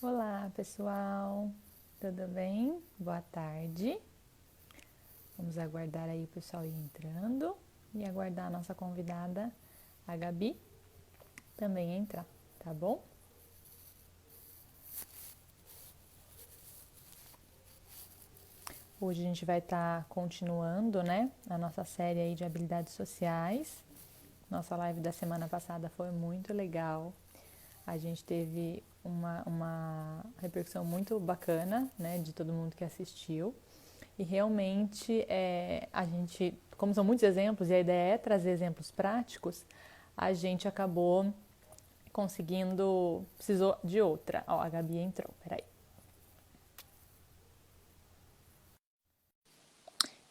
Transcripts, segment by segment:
Olá, pessoal. Tudo bem? Boa tarde. Vamos aguardar aí o pessoal ir entrando e aguardar a nossa convidada, a Gabi, também entrar, tá bom? Hoje a gente vai estar continuando, né, a nossa série aí de habilidades sociais. Nossa live da semana passada foi muito legal. A gente teve uma repercussão muito bacana, né, de todo mundo que assistiu. E realmente, a gente, como são muitos exemplos e a ideia é trazer exemplos práticos, a gente acabou conseguindo, precisou de outra. Ó, a Gabi entrou, peraí.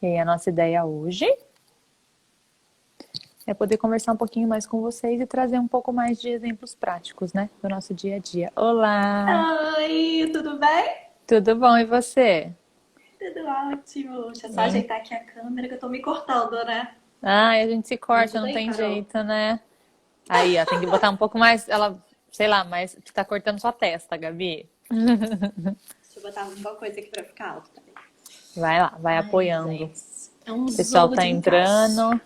E aí, a nossa ideia hoje é poder conversar um pouquinho mais com vocês e trazer um pouco mais de exemplos práticos, né, do nosso dia a dia. Olá! Oi, tudo bem? Tudo bom e você? Tudo ótimo. Deixa eu só Hein? ajeitar aqui a câmera que eu tô me cortando, né? Ai, a gente se Me corta, ajuda não aí, tem Carol. jeito, né? Aí, ó, tem que botar um pouco mais, ela, sei lá, mas tá cortando sua testa, Gabi. Deixa eu botar alguma coisa aqui pra ficar alto também. Vai lá, vai Ai, apoiando. gente. É um O pessoal jogo tá de encaixe. entrando.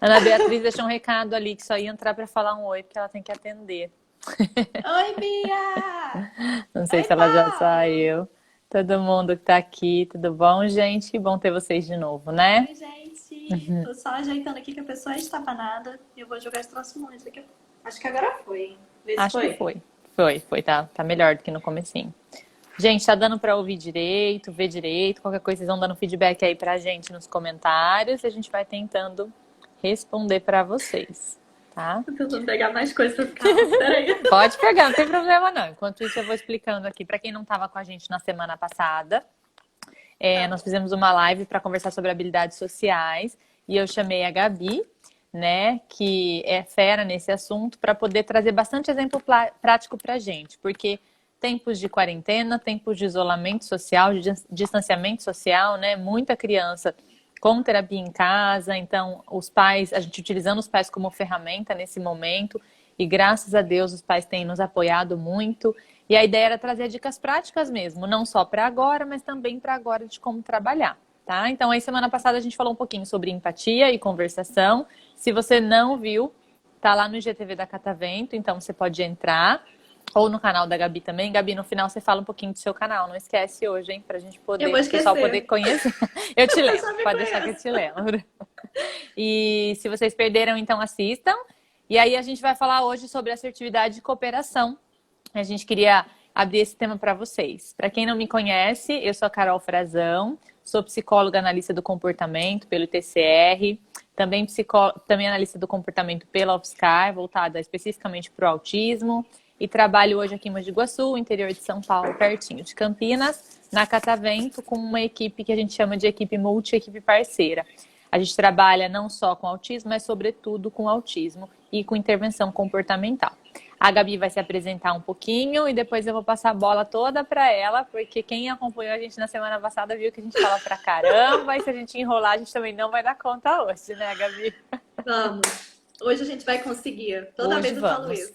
Ana Beatriz deixou um recado ali que só ia entrar pra falar um oi, porque ela tem que atender. Oi, Bia! Não sei Oi, se ela já Paulo! saiu. Todo mundo que tá aqui, tudo bom, gente? Bom ter vocês de novo, né? Oi, gente. Tô só ajeitando aqui que a pessoa está estabanada. E eu vou jogar esse troço longe daqui a pouco. Acho que agora foi, hein? Vê se Acho que foi. foi. Foi, tá melhor do que no comecinho. Gente, tá dando pra ouvir direito, ver direito, qualquer coisa vocês vão dando feedback aí pra gente nos comentários e a gente vai tentando responder pra vocês, tá? Tô tentando pegar mais coisa pra ficar alto. Peraí. Pode pegar, não tem problema não. Enquanto isso eu vou explicando aqui pra quem não tava com a gente na semana passada. Tá Nós bom. fizemos uma live para conversar sobre habilidades sociais e eu chamei a Gabi, né, que é fera nesse assunto, para poder trazer bastante exemplo prático para a gente, porque tempos de quarentena, tempos de isolamento social, de distanciamento social, né, muita criança com terapia em casa, então os pais, a gente utilizando os pais como ferramenta nesse momento, e graças a Deus os pais têm nos apoiado muito. E a ideia era trazer dicas práticas mesmo, não só para agora, mas também para agora de como trabalhar, tá? Então, aí semana passada a gente falou um pouquinho sobre empatia e conversação. Se você não viu, tá lá no IGTV da Catavento, então você pode entrar. Ou no canal da Gabi também. Gabi, no final você fala um pouquinho do seu canal. Não esquece hoje, hein? Pra gente Eu vou poder, o pessoal poder esquecer. conhecer. Eu te Eu lembro, já me pode deixar que eu conheço. te lembro. E se vocês perderam, então assistam. E aí a gente vai falar hoje sobre assertividade e cooperação. A gente queria abrir esse tema para vocês. Para quem não me conhece, eu sou a Carol Frazão, sou psicóloga analista do comportamento pelo TCR, também analista do comportamento pela UFSCar, voltada especificamente para o autismo, e trabalho hoje aqui em Mogi Guaçu, interior de São Paulo, pertinho de Campinas, na Catavento, com uma equipe que a gente chama de equipe multi-equipe parceira. A gente trabalha não só com autismo, mas sobretudo com autismo e com intervenção comportamental. A Gabi vai se apresentar um pouquinho e depois eu vou passar a bola toda para ela, porque quem acompanhou a gente na semana passada viu que a gente fala pra caramba, e se a gente enrolar, a gente também não vai dar conta hoje, né, Gabi? Vamos. Hoje a gente vai conseguir. Toda Hoje vez eu falo vamos. isso.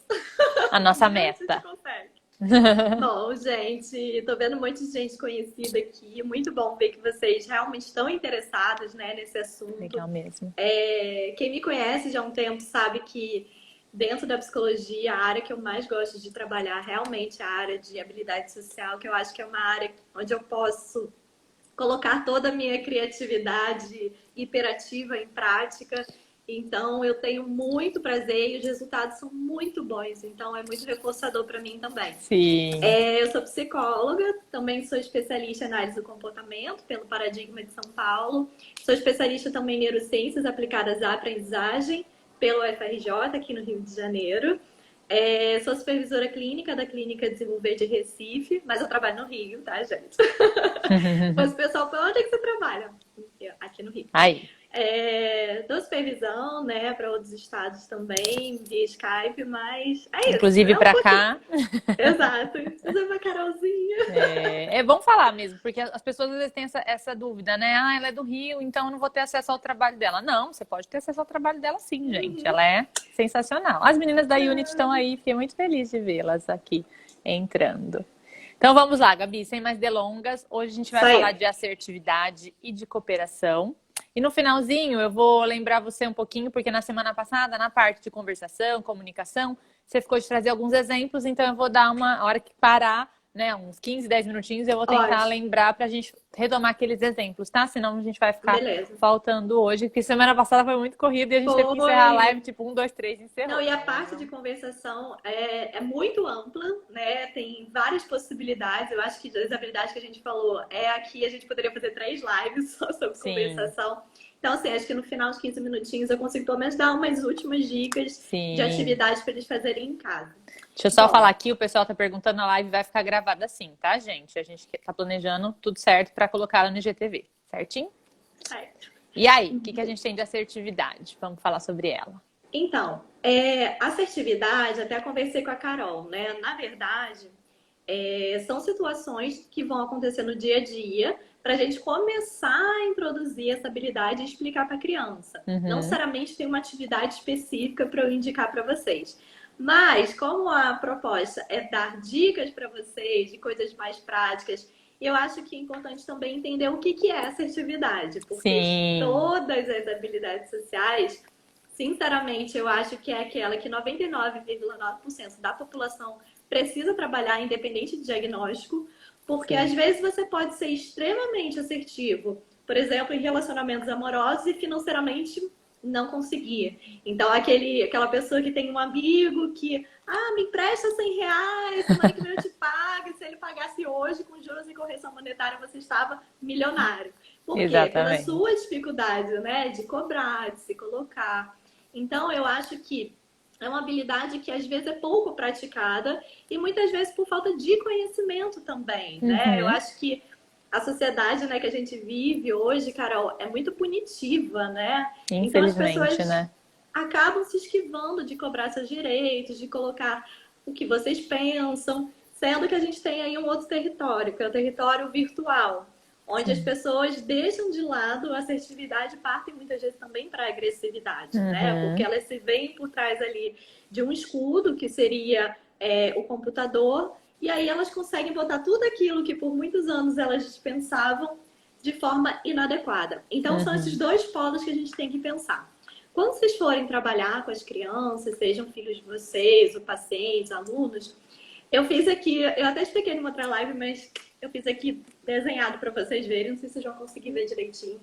A nossa Um dia a gente meta. consegue. Bom, gente, tô vendo um monte de gente conhecida aqui. Muito bom ver que vocês realmente estão interessados, né, nesse assunto. Legal mesmo. Quem me conhece já há um tempo sabe que dentro da psicologia, a área que eu mais gosto de trabalhar realmente é a área de habilidade social, que eu acho que é uma área onde eu posso colocar toda a minha criatividade hiperativa em prática. Então, eu tenho muito prazer e os resultados são muito bons. Então, é muito reforçador para mim também. Sim. Eu sou psicóloga, também sou especialista em análise do comportamento pelo Paradigma de São Paulo. Sou especialista também em neurociências aplicadas à aprendizagem pelo FRJ aqui no Rio de Janeiro. Sou supervisora clínica da Clínica Desenvolver de Recife, mas eu trabalho no Rio, tá, gente? Mas o pessoal, onde é que você trabalha? Aqui no Rio. Aí. Dou supervisão, né, para outros estados também, via Skype, mas é isso. Inclusive É um para pouquinho. cá. Exato. Fazer uma Carolzinha. É bom falar mesmo, porque as pessoas às vezes têm essa dúvida, né? Ah, ela é do Rio, então eu não vou ter acesso ao trabalho dela. Não, você pode ter acesso ao trabalho dela sim, gente. Uhum. Ela é sensacional. As meninas da Unity estão aí, fiquei muito feliz de vê-las aqui entrando. Então vamos lá, Gabi, sem mais delongas. Hoje a gente vai Isso falar aí. de assertividade e de cooperação. E no finalzinho eu vou lembrar você um pouquinho, porque na semana passada, na parte de conversação, comunicação, você ficou de trazer alguns exemplos, então eu vou dar uma hora que parar, né, uns 15, 10 minutinhos, eu vou tentar Ótimo. lembrar pra gente retomar aqueles exemplos, tá? Senão a gente vai ficar Beleza. faltando hoje, porque semana passada foi muito corrida e a gente teve que encerrar a Foi. live, tipo, 1, 2, 3, encerrou. Não, e a parte de conversação é muito ampla, né? Tem várias possibilidades. Eu acho que das habilidades que a gente falou, aqui a gente poderia fazer 3 lives só sobre Sim. conversação. Então, assim, acho que no final de 15 minutinhos eu consigo pelo menos dar umas últimas dicas Sim. de atividades para eles fazerem em casa. Deixa eu só falar aqui, o pessoal tá perguntando, a live vai ficar gravada assim, tá, gente? A gente tá planejando tudo certo para colocá-la no IGTV, certinho? Certo. E aí, o que a gente tem de assertividade? Vamos falar sobre ela. Então, assertividade, até conversei com a Carol, né? Na verdade, são situações que vão acontecer no dia a dia para a gente começar a introduzir essa habilidade e explicar para a criança. Não necessariamente tem uma atividade específica para eu indicar para vocês. Mas, como a proposta é dar dicas para vocês de coisas mais práticas, eu acho que é importante também entender o que é assertividade. Porque Sim. todas as habilidades sociais, sinceramente, eu acho que é aquela que 99,9% da população precisa trabalhar, independente de diagnóstico, porque às vezes você pode ser extremamente assertivo, por exemplo, em relacionamentos amorosos e financeiramente não conseguir. Então, aquela pessoa que tem um amigo que, me empresta R$ 100, semana que vem eu te pago, e se ele pagasse hoje com juros e correção monetária, você estava milionário. Por quê? Pela sua dificuldade, né, de cobrar, de se colocar. Então, eu acho que é uma habilidade que às vezes é pouco praticada e muitas vezes por falta de conhecimento também, né? Eu acho que a sociedade, né, que a gente vive hoje, Carol, é muito punitiva, né? Então as pessoas, né, acabam se esquivando de cobrar seus direitos, de colocar o que vocês pensam, sendo que a gente tem aí um outro território, que é o território virtual, onde as pessoas deixam de lado a assertividade e partem muitas vezes também para a agressividade, né? Porque elas se veem por trás ali de um escudo, que seria o computador, e aí elas conseguem botar tudo aquilo que por muitos anos elas dispensavam de forma inadequada. Então são esses dois polos que a gente tem que pensar. Quando vocês forem trabalhar com as crianças, sejam filhos de vocês, ou pacientes, alunos, eu fiz aqui, eu até expliquei numa outra live, mas eu fiz aqui desenhado para vocês verem, não sei se vocês vão conseguir ver direitinho.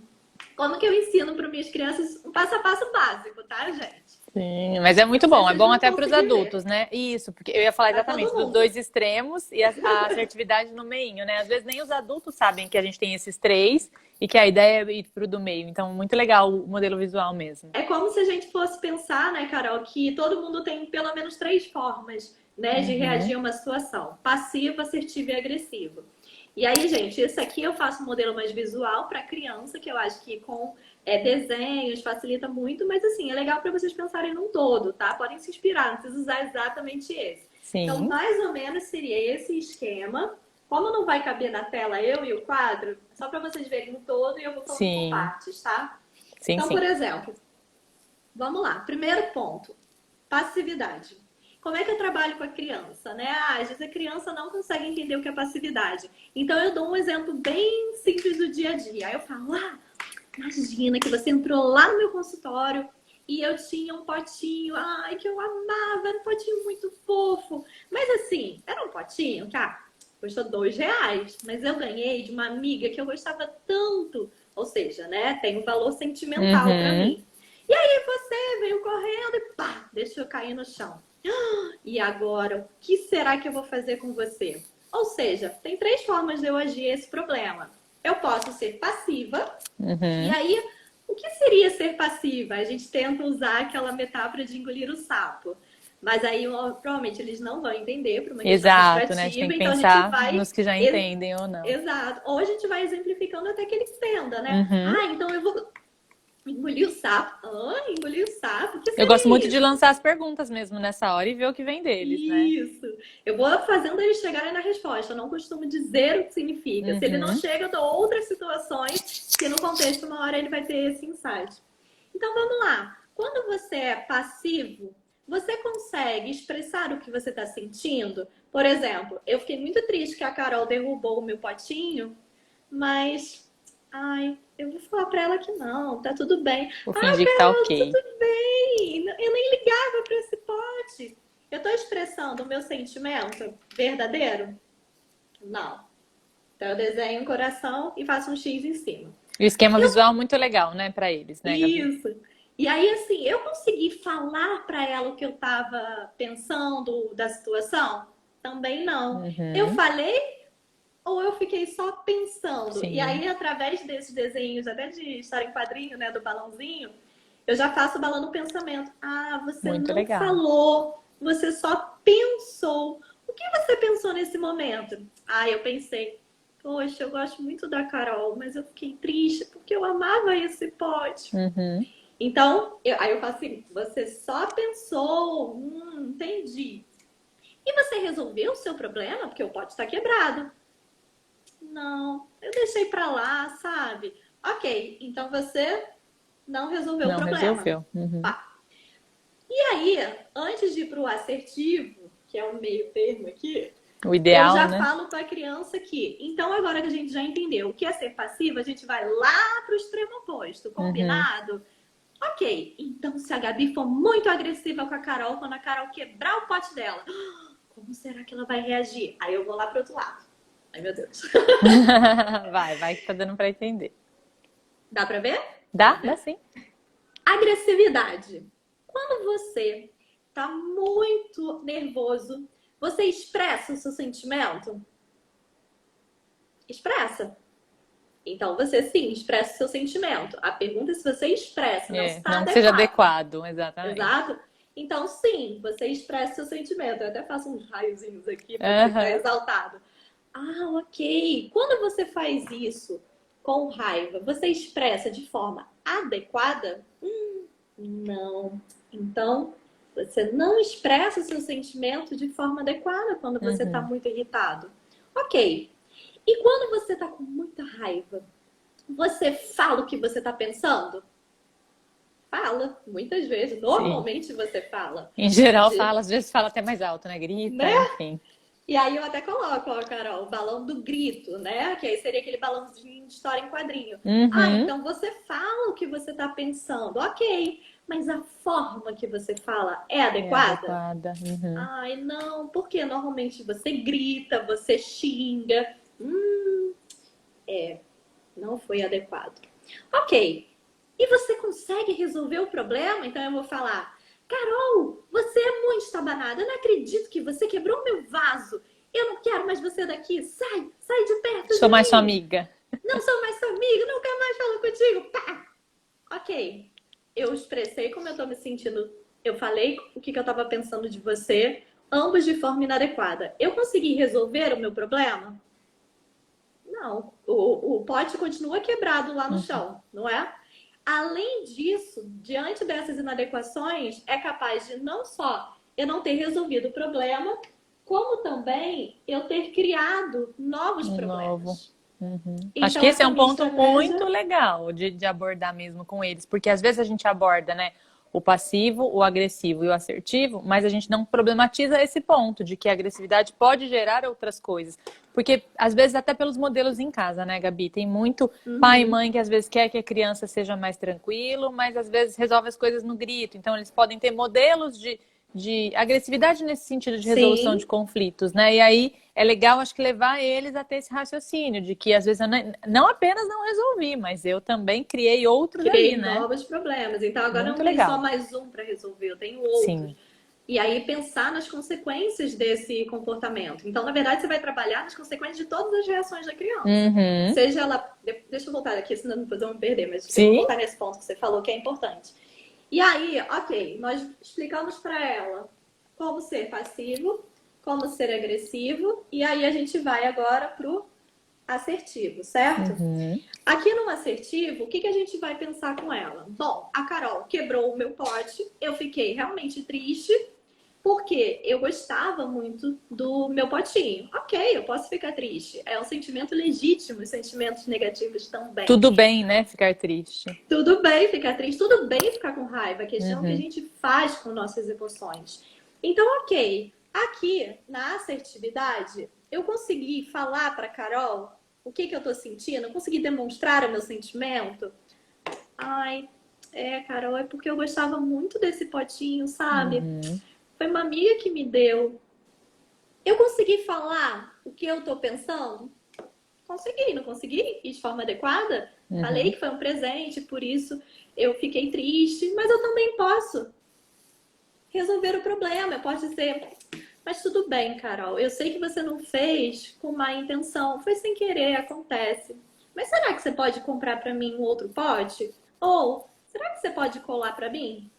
Como que eu ensino para minhas crianças um passo a passo básico, tá, gente? Sim, mas é muito bom, é bom até para os adultos, né? Isso, porque eu ia falar exatamente dos dois extremos e a assertividade no meinho, né? Às vezes nem os adultos sabem que a gente tem esses 3 e que a ideia é ir pro do meio. Então, muito legal o modelo visual mesmo. É como se a gente fosse pensar, né, Carol, que todo mundo tem pelo menos 3 formas, né, de reagir a uma situação: passivo, assertivo e agressivo. E aí, gente, isso aqui eu faço um modelo mais visual para criança, que eu acho que com desenhos facilita muito, mas assim, é legal para vocês pensarem num todo, tá? Podem se inspirar, não precisa usar exatamente esse. Sim. Então, mais ou menos seria esse esquema. Como não vai caber na tela eu e o quadro, só para vocês verem o todo e eu vou falando por partes, tá? Sim, então, por exemplo, vamos lá. Primeiro ponto, passividade. Como é que eu trabalho com a criança, né? Às vezes a criança não consegue entender o que é passividade. Então, eu dou um exemplo bem simples do dia a dia. Aí eu falo, imagina que você entrou lá no meu consultório e eu tinha um potinho, que eu amava, era um potinho muito fofo. Mas assim, era um potinho que, custou R$ 2, mas eu ganhei de uma amiga que eu gostava tanto. Ou seja, né, tem um valor sentimental pra mim. E aí você veio correndo e deixou eu cair no chão. E agora, o que será que eu vou fazer com você? Ou seja, tem 3 formas de eu agir a esse problema. Eu posso ser passiva. E aí, o que seria ser passiva? A gente tenta usar aquela metáfora de engolir o sapo. Mas aí, provavelmente, eles não vão entender para uma questão administrativa. Né? A gente tem que então pensar a gente vai... nos que já entendem ou não. Exato. Ou a gente vai exemplificando até que ele entenda, né? Então eu vou Engoliu o sapo? Ah, engoliu o sapo? O que Eu gosto seria muito de isso? lançar as perguntas mesmo nessa hora e ver o que vem deles, né? Isso. Eu vou fazendo eles chegarem na resposta. Eu não costumo dizer o que significa. Se ele não Uhum. chega, eu dou outras situações que no contexto, uma hora ele vai ter esse insight. Então vamos lá. Quando você é passivo, você consegue expressar o que você está sentindo? Por exemplo, eu fiquei muito triste que a Carol derrubou o meu potinho, mas ai, eu vou falar para ela que não, tá tudo bem. Vou Ai, fingir que tá Carol, ok. tudo bem. Eu nem ligava para esse pote. Eu estou expressando o meu sentimento verdadeiro? Não. Então eu desenho um coração e faço um X em cima. E o esquema Eu visual é muito legal, né, pra eles, né, Gabi? Isso. E aí, assim, eu consegui falar para ela o que eu estava pensando da situação? Também não. Eu Uhum. falei ou eu fiquei só pensando? E Sim, aí, através desses desenhos, até de história em quadrinho, né, do balãozinho, eu já faço o balão no pensamento. Ah, você muito não legal. falou, você só pensou. O que você pensou nesse momento? Ah, eu pensei, poxa, eu gosto muito da Carol, mas eu fiquei triste porque eu amava esse pote. Uhum. Então, aí eu falo assim, você só pensou, entendi. E você resolveu o seu problema? Porque o pote está quebrado. Não, eu deixei pra lá, sabe? Ok, então você não resolveu o Não problema. resolveu. Uhum. Pá. E aí, antes de ir pro assertivo, que é o meio termo aqui, O eu ideal, já né? falo para a criança que, então agora que a gente já entendeu o que é ser passivo, a gente vai lá pro extremo oposto, Uhum. combinado? Ok, então se a Gabi for muito agressiva com a Carol, quando a Carol quebrar o pote dela, como será que ela vai reagir? Aí eu vou lá pro outro lado. Ai, meu Deus. Vai que tá dando pra entender. Dá pra ver? Dá? Dá Né? sim. Agressividade. Quando você tá muito nervoso, você expressa o seu sentimento? Expressa. Então você sim expressa o seu sentimento. A pergunta é se você expressa, não se É, está não que seja adequado. adequado, exatamente. Exato? Então, sim, você expressa seu sentimento. Eu até faço uns raiozinhos aqui para dizer que está Aham. exaltado. Ah, ok. Quando você faz isso com raiva, você expressa de forma adequada? Não. Então, você não expressa o seu sentimento de forma adequada quando você está Uhum. muito irritado. Ok. E quando você está com muita raiva, você fala o que você está pensando? Fala, muitas vezes. Sim. Normalmente você fala. Em geral De, fala, às vezes fala até mais alto, né? Grita, né? enfim. E aí eu até coloco, ó, Carol, o balão do grito, né? Que aí seria aquele balãozinho de história em quadrinho. Ah, Uhum. então você fala o que você está pensando, ok. Mas a forma que você fala é É adequada? adequada. Uhum. Ai, não, porque normalmente você grita, você xinga. Não foi adequado. Ok. E você consegue resolver o problema? Então eu vou falar: Carol, você é muito estabanada. Eu não acredito que você quebrou meu vaso. Eu não quero mais você daqui. Sai, sai de perto Sou de mais sua mim. amiga. Não sou mais sua amiga, nunca mais falo contigo. Pá! Ok. Eu expressei como eu tô me sentindo. Eu falei o que eu tava pensando de você, ambos de forma inadequada. Eu consegui resolver o meu problema? Não, o pote continua quebrado lá no Uhum. chão, não é? Além disso, diante dessas inadequações, é capaz de não só eu não ter resolvido o problema, como também eu ter criado novos Um novo. problemas. Uhum. Acho que Então, esse é essa um minha ponto muito estratégia. legal de abordar mesmo com eles, porque às vezes a gente aborda, né, o passivo, o agressivo e o assertivo, mas a gente não problematiza esse ponto de que a agressividade pode gerar outras coisas. Porque às vezes até pelos modelos em casa, né, Gabi? Tem muito pai e Uhum. mãe que às vezes quer que a criança seja mais tranquilo, mas às vezes resolve as coisas no grito. Então eles podem ter modelos de agressividade nesse sentido de resolução de Sim, conflitos, né? E aí é legal, acho que levar eles a ter esse raciocínio de que às vezes eu não apenas não resolvi, mas eu também criei outros ali, criei né? novos problemas. Então, agora Muito não tem só legal. mais um para resolver, eu tenho outros. Sim. E aí pensar nas consequências desse comportamento. Então, na verdade, você vai trabalhar nas consequências de todas as reações da criança. Uhum. Seja ela. Deixa eu voltar aqui, senão depois eu vou me perder, mas eu vou Sim. voltar nesse ponto que você falou que é importante. E aí, ok, nós explicamos para ela como ser passivo, como ser agressivo, e aí a gente vai agora pro assertivo, certo? Uhum. Aqui no assertivo, o que que a gente vai pensar com ela? Bom, a Carol quebrou o meu pote, eu fiquei realmente triste, porque eu gostava muito do meu potinho. Ok, eu posso ficar triste. É um sentimento legítimo, os sentimentos negativos também. Tudo bem, né? Ficar triste. Tudo bem ficar triste, tudo bem ficar com raiva. A questão é o que a Uhum. gente faz com nossas emoções. Então, ok, aqui na assertividade, eu consegui falar para Carol o que que eu tô sentindo, eu consegui demonstrar o meu sentimento. Ai, Carol, é porque eu gostava muito desse potinho, sabe? Uhum. Foi uma amiga que me deu. Eu consegui falar o que eu tô pensando? Consegui, não consegui? E de forma adequada? Falei Uhum. que foi um presente, por isso eu fiquei triste, mas eu também posso resolver o problema. Eu posso dizer, mas tudo bem, Carol, eu sei que você não fez com má intenção, foi sem querer, acontece. Mas será que você pode comprar para mim um outro pote? Ou será que você pode colar para mim?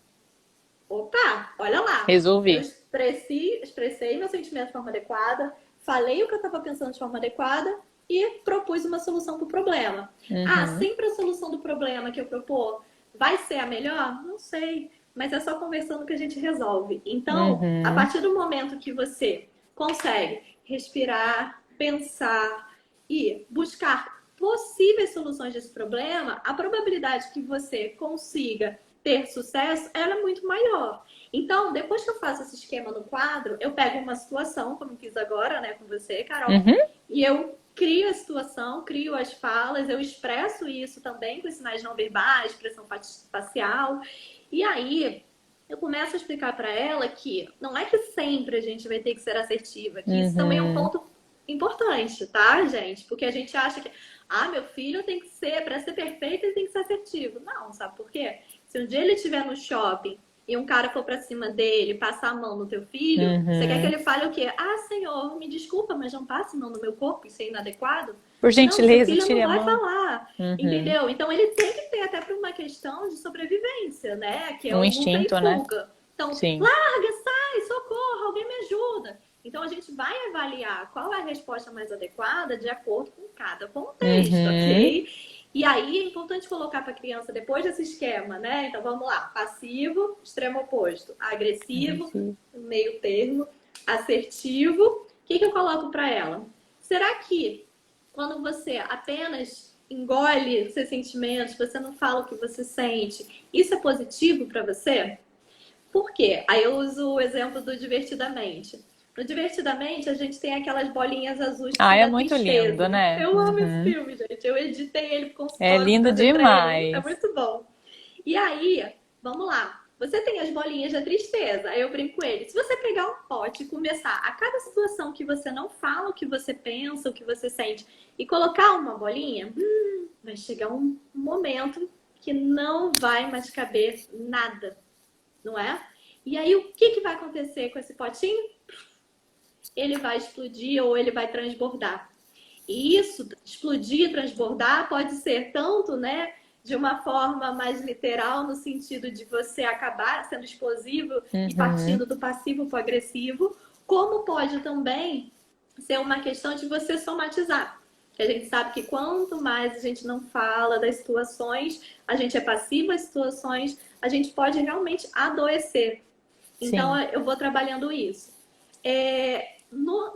Opa, olha lá. Eu Resolvi. expressei meu sentimento de forma adequada, falei o que eu estava pensando de forma adequada e propus uma solução para o problema. Ah, Uhum. sempre a solução do problema que eu propor vai ser a melhor? Não sei, mas é só conversando que a gente resolve. Então, a Uhum. partir do momento que você consegue respirar, pensar e buscar possíveis soluções desse problema, a probabilidade que você consiga ter sucesso, ela é muito maior. Então, depois que eu faço esse esquema no quadro, eu pego uma situação, como fiz agora, né, com você, Carol, Uhum. e eu crio a situação, crio as falas, eu expresso isso também com sinais não verbais, expressão facial, e aí eu começo a explicar para ela que não é que sempre a gente vai ter que ser assertiva, que isso também é um Uhum. ponto importante, tá, gente? Porque a gente acha que, meu filho tem que ser, para ser perfeito, ele tem que ser assertivo. Não, sabe por quê? Se um dia ele estiver no shopping e um cara for pra cima dele, passar a mão no teu filho, você quer que Uhum. ele fale o quê? Ah, senhor, me desculpa, mas não passe a mão no meu corpo, isso é inadequado? Por Não, seu gentileza, filho não tire a vai mão. falar, Uhum. entendeu? Então ele tem que ter até por uma questão de sobrevivência, né? Que é Um o luta e instinto, né? fuga. Então, Sim. larga, sai, socorro, alguém me ajuda. Então a gente vai avaliar qual é a resposta mais adequada de acordo com cada contexto, Uhum. ok? E aí é importante colocar para a criança depois desse esquema, né? Então vamos lá: passivo, extremo oposto, agressivo, Agressivo. meio termo, assertivo. O que que eu coloco para ela? Será que quando você apenas engole seus sentimentos, você não fala o que você sente, isso é positivo para você? Por quê? Aí eu uso o exemplo do Divertidamente. No Divertidamente, a gente tem aquelas bolinhas azuis que Ah, são é da muito lindo, tristeza. né? Eu amo esse Uhum. filme, gente. Eu editei ele pro É consultório, lindo trazer pra ele. É demais. muito bom. E aí, vamos lá. Você tem as bolinhas da tristeza. Aí eu brinco com ele. Se você pegar um pote e começar a cada situação que você não fala o que você pensa, o que você sente, e colocar uma bolinha, vai chegar um momento que não vai mais caber nada, não é? E aí, o que que vai acontecer com esse potinho? Ele vai explodir ou ele vai transbordar. E isso, explodir, transbordar, pode ser tanto, né, de uma forma mais literal, no sentido de você acabar sendo explosivo e Uhum. partindo do passivo para o agressivo, como pode também ser uma questão de você somatizar. Que a gente sabe que quanto mais a gente não fala das situações, a gente é passivo às situações, a gente pode realmente adoecer. Então, Sim. eu vou trabalhando isso.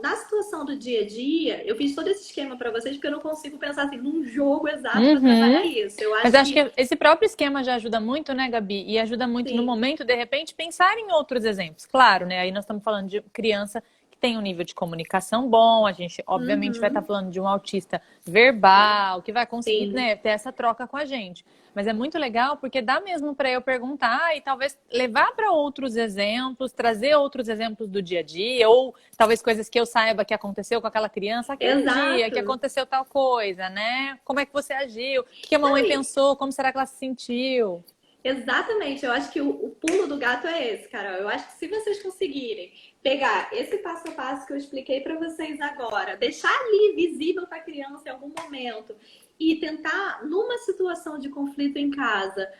Na situação do dia a dia, eu fiz todo esse esquema para vocês porque eu não consigo pensar assim num jogo exato para trabalhar Uhum. isso. Eu Mas acho acho que que esse próprio esquema já ajuda muito, né, Gabi? E ajuda muito no sim. momento, de repente, pensar em outros exemplos. Claro, né? Aí nós estamos falando de criança que tem um nível de comunicação bom, a gente, obviamente, vai estar Uhum, falando de um autista verbal, que vai conseguir, sim. né, ter essa troca com a gente. Mas é muito legal porque dá mesmo para eu perguntar e talvez levar para outros exemplos, trazer outros exemplos do dia a dia, ou talvez coisas que eu saiba que aconteceu com aquela criança aquele dia, que Exato. aconteceu tal coisa, né? Como é que você agiu? O que a Não, mamãe pensou? Como será que ela se sentiu? exatamente. Eu acho que o pulo do gato é esse, Carol. Eu acho que se vocês conseguirem pegar esse passo a passo que eu expliquei para vocês agora, deixar ali visível para a criança em algum momento e tentar, numa situação de conflito em casa,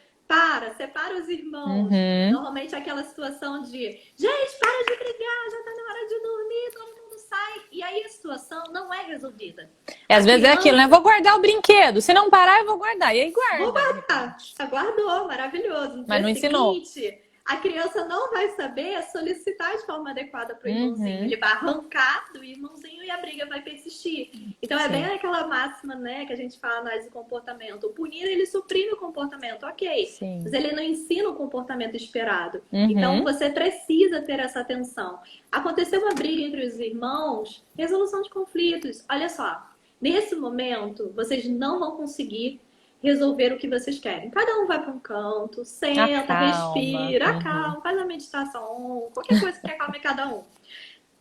separa os irmãos. Uhum. Normalmente aquela situação de, gente, para de brigar, já tá na hora de dormir, todo mundo sai. E aí a situação não é resolvida. E às A vezes é aquilo, né? criança, Vou guardar o brinquedo. Se não parar, eu vou guardar. E aí vou guarda, de guardar. repente. Aguardou, maravilhoso. No Mas dia não ensinou. seguinte, a criança não vai saber solicitar de forma adequada para o irmãozinho. Uhum, Ele vai arrancar do irmãozinho e a briga vai persistir. Então é bem sim, aquela máxima, né, que a gente fala na análise do comportamento. O punir, ele suprime o comportamento, ok. Mas sim. ele não ensina o comportamento esperado. Então Uhum, você precisa ter essa atenção. Aconteceu uma briga entre os irmãos, resolução de conflitos. Olha só, nesse momento, vocês não vão conseguir resolver o que vocês querem. Cada um vai para um canto, senta, acalma. respira, Uhum, acalma, faz a meditação, qualquer coisa que acalme cada um.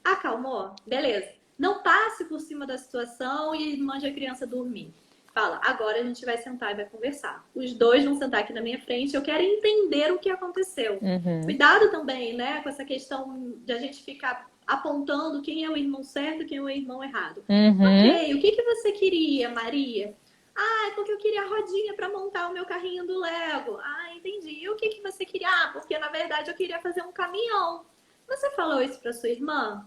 Acalmou? Beleza. Não passe por cima da situação e mande a criança dormir. Fala, agora a gente vai sentar e vai conversar. Os dois vão sentar aqui na minha frente, eu quero entender o que aconteceu. uhum, Cuidado também, né, com essa questão de a gente ficar apontando quem é o irmão certo e quem é o irmão errado. uhum. Ok, o que você queria, Maria? Ah, é porque eu queria a rodinha para montar o meu carrinho do Lego. Ah, entendi. E o que você queria? Ah, porque na verdade eu queria fazer um caminhão. Você falou isso para sua irmã?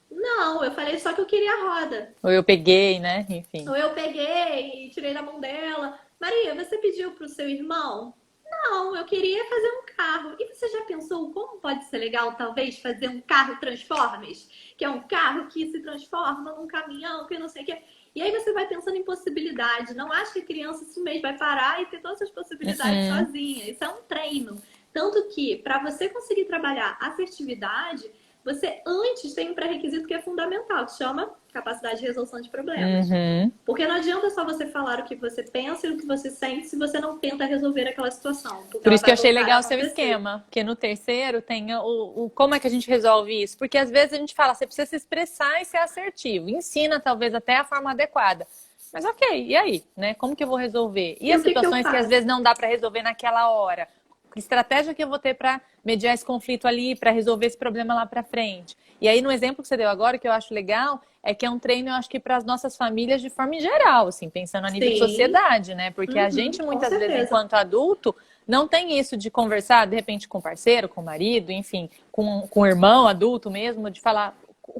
Não, eu falei só que eu queria a roda. Ou eu peguei, né? Enfim. Ou eu peguei e tirei da mão dela. Maria, você pediu pro seu irmão? Não, eu queria fazer um carro. E você já pensou como pode ser legal, talvez, fazer um carro Transformers? Que é um carro que se transforma num caminhão, que não sei o quê. E aí você vai pensando em possibilidades. Não acha que a criança esse mês vai parar e ter todas as possibilidades Uhum, sozinha. Isso é um treino. Tanto que, para você conseguir trabalhar assertividade, você antes tem um pré-requisito que é fundamental, que chama capacidade de resolução de problemas. uhum. Porque não adianta só você falar o que você pensa e o que você sente se você não tenta resolver aquela situação, porque Por ela isso que eu vai achei voltar a legal o seu acontecer. esquema, porque no terceiro tem o como é que a gente resolve isso. Porque às vezes a gente fala, você precisa se expressar e ser assertivo. Ensina talvez até a forma adequada. Mas ok, e aí, né? Como que eu vou resolver? E E as o que que eu situações que às faço? vezes não dá para resolver naquela hora? Que estratégia que eu vou ter para mediar esse conflito ali, para resolver esse problema lá para frente? E aí, no exemplo que você deu agora, que eu acho legal, é que é um treino, eu acho que para as nossas famílias de forma em geral, assim, pensando a nível de Sim, sociedade, né? Porque a gente, com muitas vezes, certeza. enquanto adulto, não tem isso de conversar, de repente, com o parceiro, com o marido, enfim, com o irmão adulto mesmo, de falar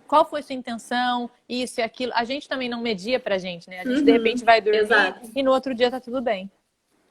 qual foi sua intenção, isso e aquilo. A gente também não media pra gente, né? A gente, de repente, vai dormir Exato. e no outro dia tá tudo bem.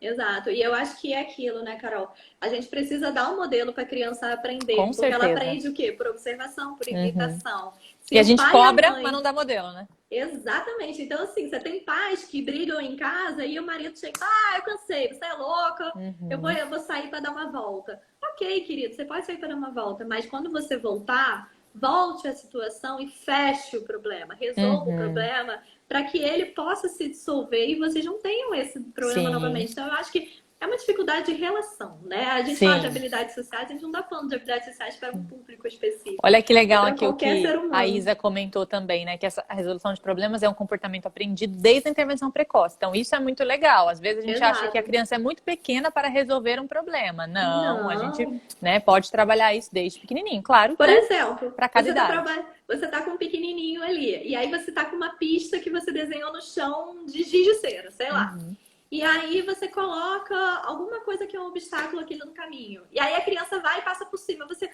Exato. E eu acho que é aquilo, né, Carol? A gente precisa dar um modelo para a criança Com aprender, porque ela certeza. aprende o quê? Por observação, por Uhum. imitação. E Se a o gente pai e a cobra, mas não mãe. dá modelo, né? Exatamente. Então, assim, você tem pais que brigam em casa e o marido chega, ah, eu cansei, você é louca, Uhum. eu vou sair para dar uma volta. Ok, querido, você pode sair para dar uma volta, mas quando você voltar, volte à situação e feche o problema, resolva o Uhum. problema para que ele possa se dissolver e vocês não tenham esse problema Sim, novamente. Então, eu acho que é uma dificuldade de relação, né? A gente fala de sim. habilidades sociais, a gente não está falando de habilidades sociais para um público específico, Olha que é legal para aqui o qualquer que ser a humano. Isa comentou também, né? Que a resolução de problemas é um comportamento aprendido desde a intervenção precoce. Então, isso é muito legal. Às vezes a gente acha que a Exato. criança é muito pequena para resolver um problema. Não, a gente, Não. né, pode trabalhar isso desde pequenininho. Claro, Por né? exemplo, Para cada idade. você tá com um pequenininho ali, e aí você tá com uma pista que você desenhou no chão de giz de cera, sei lá. Uhum. E aí você coloca alguma coisa que é um obstáculo aqui no caminho. E aí a criança vai e passa por cima. Você,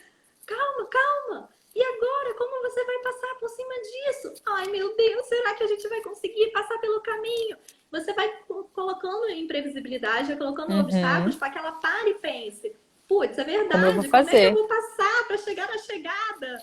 calma, calma. E agora, como você vai passar por cima disso? Ai, meu Deus, será que a gente vai conseguir passar pelo caminho? Você vai colocando imprevisibilidade, vai colocando obstáculos Uhum. para que ela pare e pense. Putz, é Como eu vou verdade, como é que eu fazer? vou passar para chegar na chegada?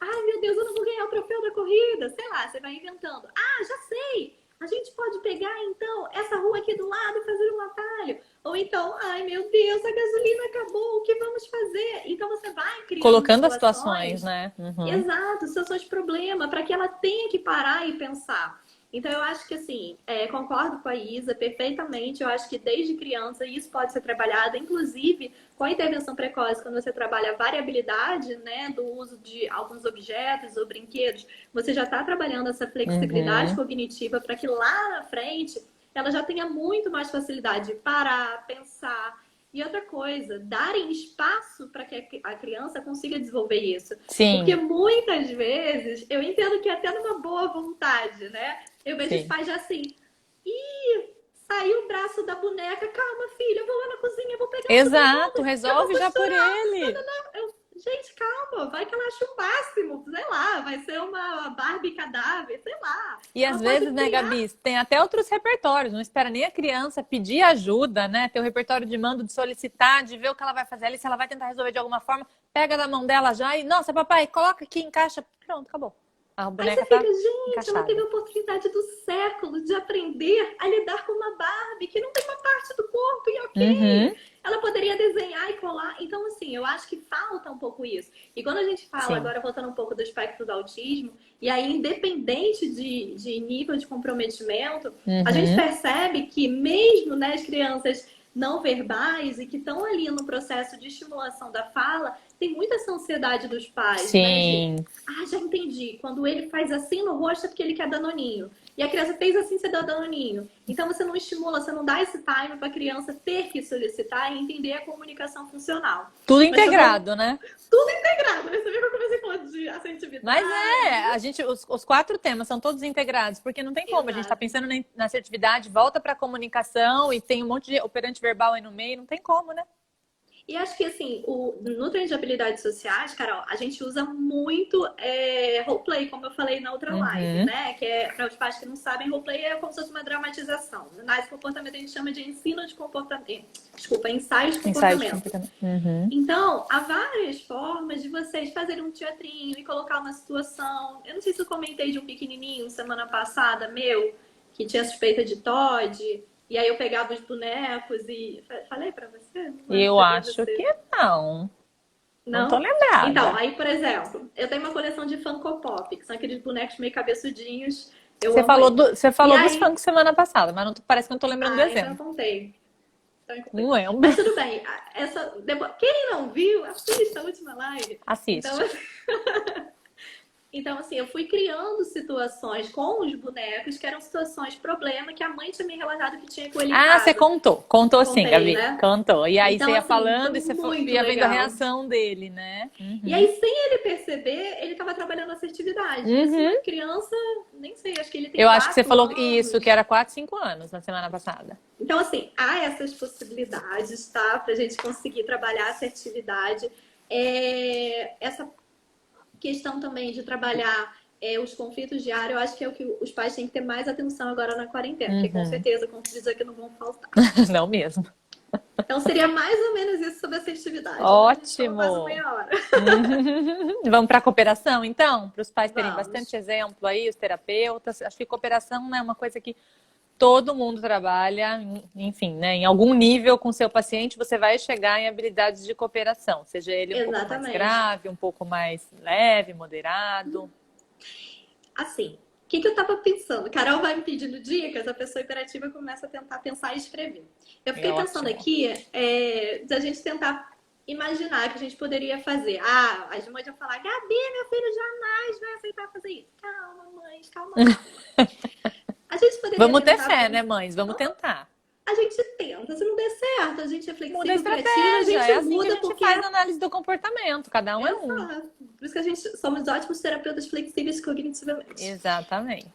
Ai, meu Deus, eu não vou ganhar o troféu da corrida. Sei lá, você vai inventando. Ah, já sei. A gente pode pegar, então, essa rua aqui do lado e fazer um atalho. Ou então, ai, meu Deus, a gasolina acabou, o que vamos fazer? Então, você vai criando Colocando as situações, situações. né? Uhum. Exato, situações de problema, para que ela tenha que parar e pensar. Então, eu acho que, assim, concordo com a Isa perfeitamente. Eu acho que desde criança isso pode ser trabalhado, inclusive com a intervenção precoce, quando você trabalha a variabilidade, né, do uso de alguns objetos ou brinquedos, você já está trabalhando essa flexibilidade Uhum. cognitiva para que lá na frente ela já tenha muito mais facilidade de parar, pensar. E outra coisa, darem espaço para que a criança consiga desenvolver isso. Porque Sim, muitas vezes, eu entendo que até numa boa vontade, né? Eu vejo os sim. pais já assim, ih, saiu o braço da boneca, calma, filha, eu vou lá na cozinha, eu vou pegar o seu Exato, revólver, eu vou resolve já por costurar. ele. Gente, calma, vai que ela acha o máximo, sei lá, vai ser uma Barbie cadáver, sei lá. E Ela às pode vezes, né, criar. Gabi, tem até outros repertórios, não espera nem a criança pedir ajuda, né? Ter o repertório de mando, de solicitar, de ver o que ela vai fazer ali, se ela vai tentar resolver de alguma forma, pega da mão dela já e, nossa, papai, coloca aqui, encaixa. Pronto, acabou. A Aí você boneca fica, tá gente, ela teve encaixada. a oportunidade do século de aprender a lidar com uma Barbie que não tem uma parte do corpo e Uhum, ok. Ela poderia desenhar e colar. Então, assim, eu acho que falta um pouco isso. E quando a gente fala, sim. agora voltando um pouco do espectro do autismo, e aí, independente de nível de comprometimento, a gente Uhum, percebe que mesmo, né, as crianças não verbais e que estão ali no processo de estimulação da fala, tem muita essa ansiedade dos pais, né? sim. Já entendi. Quando ele faz assim no rosto é porque ele quer danoninho. E a criança fez assim, você deu danoninho. Então você não estimula, você não dá esse time para a criança ter que solicitar e entender a comunicação funcional. Tudo Mas falando integrado, né? tudo integrado, né? Você viu que eu comecei falando de Mas assertividade? a gente, os quatro temas são todos integrados, porque não tem como. A gente está Exato. pensando na assertividade, volta para a comunicação e tem um monte de operante verbal aí no meio, não tem como, né? E acho que, assim, no treino de habilidades sociais, Carol, a gente usa muito roleplay, como eu falei na outra live, Uhum. né? Que é, para os pais que não sabem, roleplay é como se fosse uma dramatização. Na comportamento a gente chama de ensino de comportamento. Desculpa, ensaio de Ensaio de comportamento. comportamento. Uhum. Então, há várias formas de vocês fazerem um teatrinho e colocar uma situação. Eu não sei se eu comentei de um pequenininho semana passada, meu, que tinha suspeita de TOD. E aí eu pegava os bonecos e... Falei pra você? Não lembro se Eu foi pra acho você. que não. Não tô Não? Então, lembrada. aí, por exemplo, eu tenho uma coleção de Funko Pop, que são aqueles bonecos meio cabeçudinhos. Eu Você amo falou, eles. você E falou dos aí... funk semana passada, mas não, parece que eu não tô lembrando do Então eu exemplo. contei. Então eu contei. Não lembro. Mas tudo bem. Quem não viu, assista a última live. Então, Assiste. Então, assim, eu fui criando situações com os bonecos que eram situações problema que a mãe tinha me relatado que tinha com ele em Ah, você casa. contou. Contou sim, Contei, Gabi. né? Contou. E aí você Então, ia assim, foi falando e você muito ia vendo a legal. reação dele, né? E Uhum. aí, sem ele perceber, ele estava trabalhando assertividade. Isso Uhum. na criança, nem sei, acho que ele tem Eu acho que você 4 falou isso, que anos. era 4, 5 anos na semana passada. Então, assim, há essas possibilidades, tá? Pra gente conseguir trabalhar a assertividade. Essa questão também de trabalhar os conflitos diários, eu acho que é o que os pais têm que ter mais atenção agora na quarentena, porque com Uhum. certeza conflitos aqui não vão faltar. Não mesmo. Então seria mais ou menos isso sobre assertividade, né? A gente falou quase Ótimo. meia hora. Uhum. Vamos para a cooperação, então? Para os pais terem bastante Vamos. exemplo aí, os terapeutas. Acho que cooperação, né, é uma coisa que todo mundo trabalha, enfim, né? Em algum nível com o seu paciente, você vai chegar em habilidades de cooperação, seja ele um pouco mais Exatamente. grave, um pouco mais leve, moderado. Assim, o que eu tava pensando? Carol vai me pedindo dicas, a pessoa hiperativa começa a tentar pensar e escrever. Eu É fiquei pensando ótimo. aqui da gente tentar imaginar o que a gente poderia fazer. As mães vão falar, Gabi, meu filho jamais vai aceitar fazer isso. Calma, mães, calma, calma. A gente poderia Vamos ter tentar fé, né, pensar. mães? Vamos tentar. A gente tenta, se não der certo, a gente é Muda a flexível, criativa, a estratégia. gente É assim que a muda gente porque faz a análise do comportamento. Cada um é um. exato. Por isso que a gente somos ótimos terapeutas flexíveis cognitivamente. Exatamente.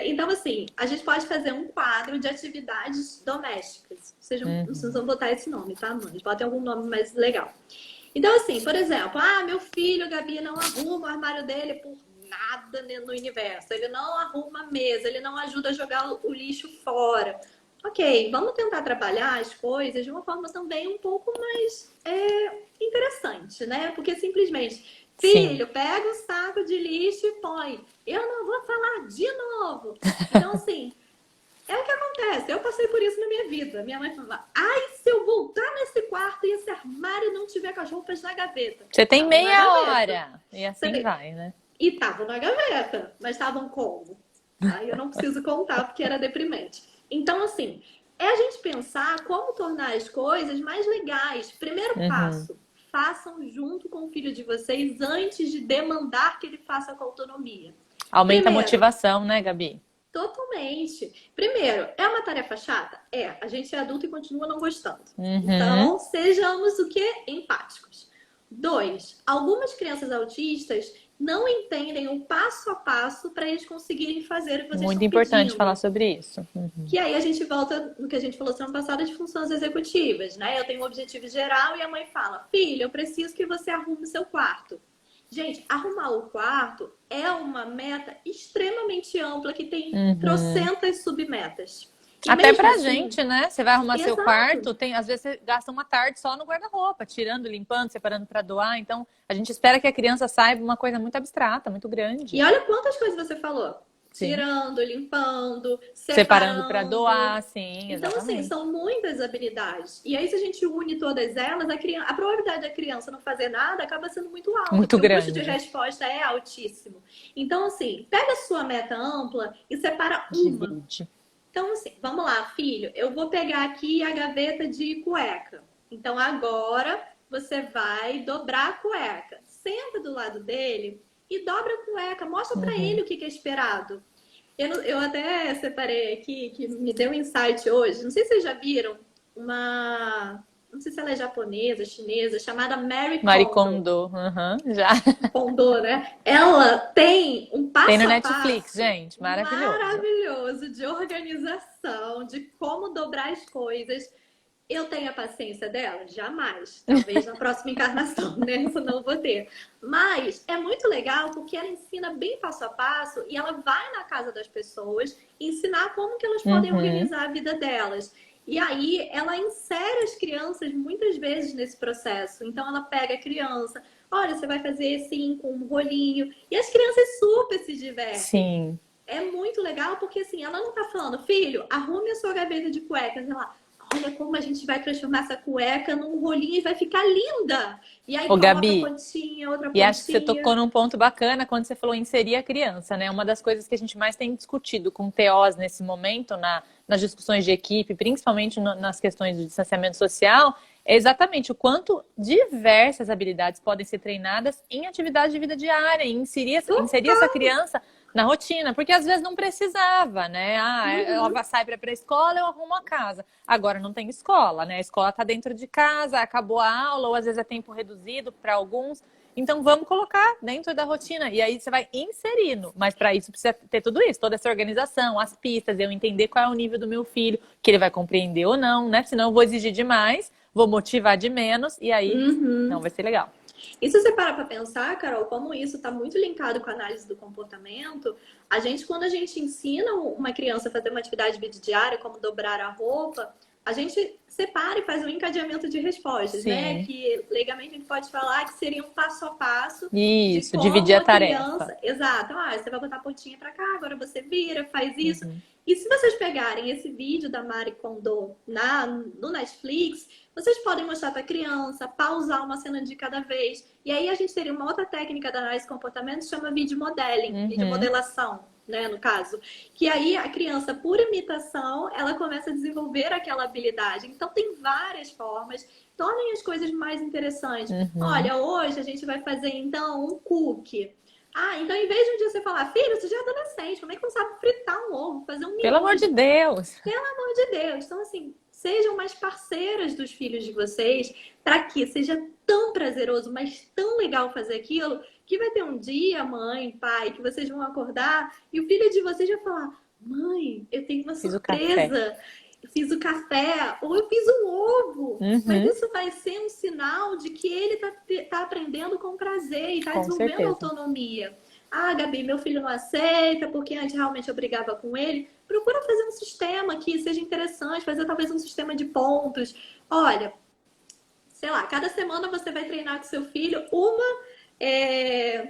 Então, assim, a gente pode fazer um quadro de atividades domésticas. Sejam, vocês Uhum. vão botar esse nome, tá, mãe? Botem algum nome mais legal. Então, assim, por exemplo, meu filho, Gabi, não arruma o armário dele por nada no universo. Ele não arruma a mesa, ele não ajuda a jogar o lixo fora. Ok, vamos tentar trabalhar as coisas de uma forma também um pouco mais interessante, né? Porque simplesmente, Sim. filho, pega o saco de lixo e põe. Eu não vou falar de novo. Então, assim, é o que acontece. Eu passei por isso na minha vida. Minha mãe falava, se eu voltar nesse quarto e esse armário não tiver com as roupas na gaveta. Você tem Estavam na meia gaveta. hora. E assim vai, né? E estavam na gaveta, mas estavam como? Aí eu não preciso contar porque era deprimente. Então, assim, é a gente pensar como tornar as coisas mais legais. Primeiro Uhum. passo, façam junto com o filho de vocês antes de demandar que ele faça com autonomia. Aumenta a Primeiro, motivação, né, Gabi? totalmente. Primeiro, é uma tarefa chata? É. A gente é adulto e continua não gostando. Uhum. Então, sejamos o quê? Empáticos. 2, algumas crianças autistas não entendem o passo a passo para eles conseguirem fazer o que vocês Muito estão importante pedindo. falar sobre isso. Que aí a gente volta no que a gente falou semana passada de funções executivas, né? Eu tenho um objetivo geral e a mãe fala: filha, eu preciso que você arrume o seu quarto. Gente, arrumar o quarto é uma meta extremamente ampla que tem Uhum. trocentas submetas. E Até mesmo pra assim, gente, né? Você vai arrumar seu exato. quarto, às vezes você gasta uma tarde só no guarda-roupa, tirando, limpando, separando para doar. Então, a gente espera que a criança saiba uma coisa muito abstrata, muito E grande. olha quantas coisas você falou. Sim. Tirando, limpando, Separando para separando. doar, sim, Então, assim, exatamente. são muitas habilidades. E aí, se a gente une todas elas, a probabilidade da criança não fazer nada acaba sendo muito alta, Muito porque o custo de grande. resposta é altíssimo. Então, assim, pega a sua meta ampla e separa uma. Divide. Então, assim, vamos lá, filho, eu vou pegar aqui a gaveta de cueca. Então, agora você vai dobrar a cueca. Senta do lado dele e dobra a cueca. Mostra para Uhum. ele o que é esperado. Eu até separei aqui, que me deu um insight hoje. Não sei se vocês já viram uma. Não sei se ela é japonesa, chinesa, chamada Mary Kondo. Maricondo, uhum, já. Kondo, né? Ela tem um Tem no passo a Netflix, passo gente, maravilhoso. maravilhoso de organização, de como dobrar as coisas. Eu tenho a paciência dela? Jamais. Talvez na próxima encarnação, né? Isso não vou ter. Mas é muito legal porque ela ensina bem passo a passo e ela vai na casa das pessoas ensinar como que elas podem Uhum. organizar a vida delas. E aí ela insere as crianças muitas vezes nesse processo. Então ela pega a criança, olha, você vai fazer assim com um rolinho. E as crianças super se divertem. Sim. É muito legal porque assim, ela não tá falando, filho, arrume a sua gaveta de cuecas. Ela, olha como a gente vai transformar essa cueca num rolinho e vai ficar linda. E aí Ô, coloca Gabi, outra e acho que você tocou pontinha. num ponto bacana quando você falou inserir a criança, né? Uma das coisas que a gente mais tem discutido com TOs nesse momento, nas discussões de equipe, principalmente nas questões do distanciamento social, é exatamente o quanto diversas habilidades podem ser treinadas em atividade de vida diária, e inserir essa criança na rotina, porque às vezes não precisava, né? Ah, Uhum. ela sai para a escola, eu arrumo a casa. Agora não tem escola, né? A escola está dentro de casa, acabou a aula, ou às vezes é tempo reduzido para alguns. Então vamos colocar dentro da rotina. E aí você vai inserindo. Mas para isso precisa ter tudo isso, toda essa organização, as pistas, eu entender qual é o nível do meu filho, que ele vai compreender ou não, né? Senão eu vou exigir demais, vou motivar de menos, e aí não Uhum. vai ser legal. E se você parar para pensar, Carol, como isso está muito linkado com a análise do comportamento, quando a gente ensina uma criança a fazer uma atividade diária, como dobrar a roupa, a gente separa e faz um encadeamento de respostas, né? Sim. Que legalmente a gente pode falar que seria um passo a passo de Isso, dividir como a a tarefa. criança. Exato, você vai botar a pontinha para cá, agora você vira, faz isso. Uhum. E se vocês pegarem esse vídeo da Marie Kondo no Netflix, vocês podem mostrar para a criança, pausar uma cena de cada vez. E aí a gente teria uma outra técnica da análise de comportamento que chama vídeo modeling, vídeo Uhum. modelação, né, no caso. Que aí a criança, por imitação, ela começa a desenvolver aquela habilidade. Então tem várias formas. Tornem as coisas mais interessantes. Uhum. Olha, hoje a gente vai fazer então um cookie. Então em vez de um dia você falar, filho, você já é adolescente, como é que não sabe fritar um ovo, fazer um Pelo amor de miojo? Deus. Pelo amor de Deus. Então, assim, sejam mais parceiras dos filhos de vocês para que seja tão prazeroso, mas tão legal fazer aquilo, que vai ter um dia, mãe, pai, que vocês vão acordar e o filho de vocês vai falar: mãe, eu tenho uma Fiz o café. surpresa. Eu fiz o café ou eu fiz um ovo. Mas Uhum. isso vai ser um sinal de que ele tá aprendendo com prazer e está Com desenvolvendo certeza. autonomia. Gabi, meu filho não aceita porque antes realmente eu brigava com ele. Procura fazer um sistema que seja interessante, fazer talvez um sistema de pontos. Olha, sei lá, cada semana você vai treinar com seu filho uma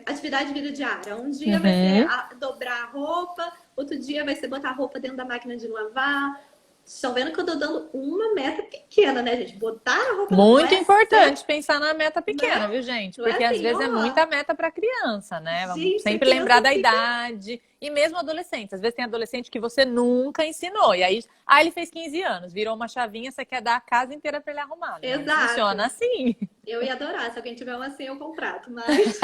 atividade de vida diária. Um dia vai ser Uhum. dobrar a roupa, outro dia vai ser botar a roupa dentro da máquina de lavar. Estão vendo que eu tô dando uma meta pequena, né, gente? Botar a roupa não Muito é ser, importante pensar na meta né? pequena, viu, gente? Não é Porque às assim, vezes é ó, muita meta para criança, né? Vamos gente, a sempre lembrar criança da fica. idade. E mesmo adolescentes. Às vezes tem adolescente que você nunca ensinou. E aí, ele fez 15 anos, virou uma chavinha, você quer dar a casa inteira para ele arrumar. Não funciona Exato. assim. Eu ia adorar. Se alguém tiver uma assim, eu contrato, mas.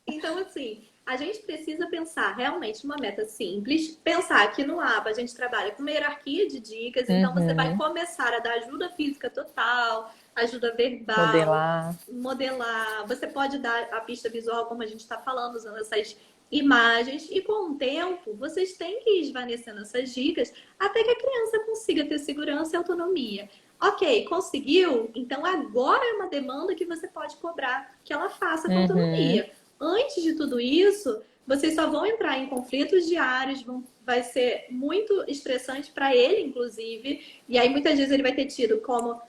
Então, assim, a gente precisa pensar realmente numa meta simples. Pensar que no ABA a gente trabalha com uma hierarquia de dicas, então você vai Uhum. começar a dar ajuda física total, ajuda verbal, Modelar. modelar. Você pode dar a pista visual, como a gente está falando, usando essas imagens. E com o tempo, vocês têm que ir esvanecendo essas dicas até que a criança consiga ter segurança e autonomia. Ok, conseguiu? Então agora é uma demanda que você pode cobrar que ela faça com Uhum. autonomia. Antes de tudo isso, vocês só vão entrar em conflitos diários, vai ser muito estressante para ele, inclusive. E aí muitas vezes ele vai ter tido como,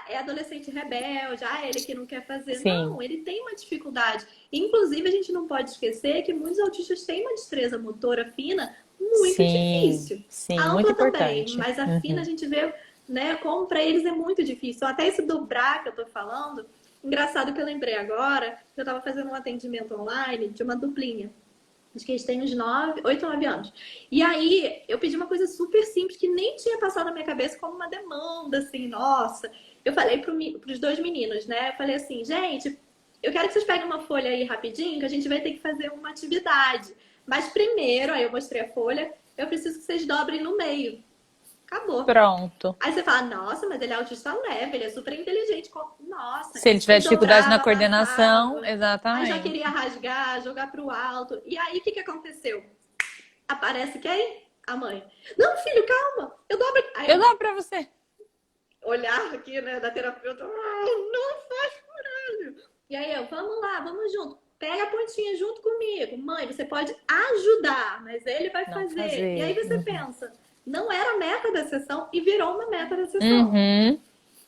é adolescente rebelde, ele que não quer fazer. Sim, Não, ele tem uma dificuldade. Inclusive, a gente não pode esquecer que muitos autistas têm uma destreza motora fina muito sim, difícil. sim, A muito ampla também, importante. mas a fina a Uhum. gente vê, né, como para eles é muito difícil. Até esse dobrar que eu tô falando, engraçado que eu lembrei agora, eu tava fazendo um atendimento online de uma duplinha. Acho que eles têm uns 8 ou 9 anos. E aí, eu pedi uma coisa super simples que nem tinha passado na minha cabeça como uma demanda, assim, nossa. Eu falei pros dois meninos, né? Eu falei assim, gente, eu quero que vocês peguem uma folha aí rapidinho, que a gente vai ter que fazer uma atividade. Mas primeiro, aí eu mostrei a folha, eu preciso que vocês dobrem no meio. Acabou. Pronto. Aí você fala, nossa, mas ele é autista leve, ele é super inteligente. Nossa, Se ele tiver ele dificuldade na dobrava, coordenação, amassava, aí já exatamente. queria rasgar, jogar pro alto. E aí, o que aconteceu? Aparece quem? A mãe. Não, filho, calma, eu dobro. Aí Eu eu dou pra você. olhar aqui, né, da terapeuta, não faz barulho. E aí eu, vamos lá, vamos junto. Pega a pontinha junto comigo. Mãe, você pode ajudar, mas ele vai Não fazer. E aí fazer. você pensa, não era a meta da sessão e virou uma meta da sessão. Uhum.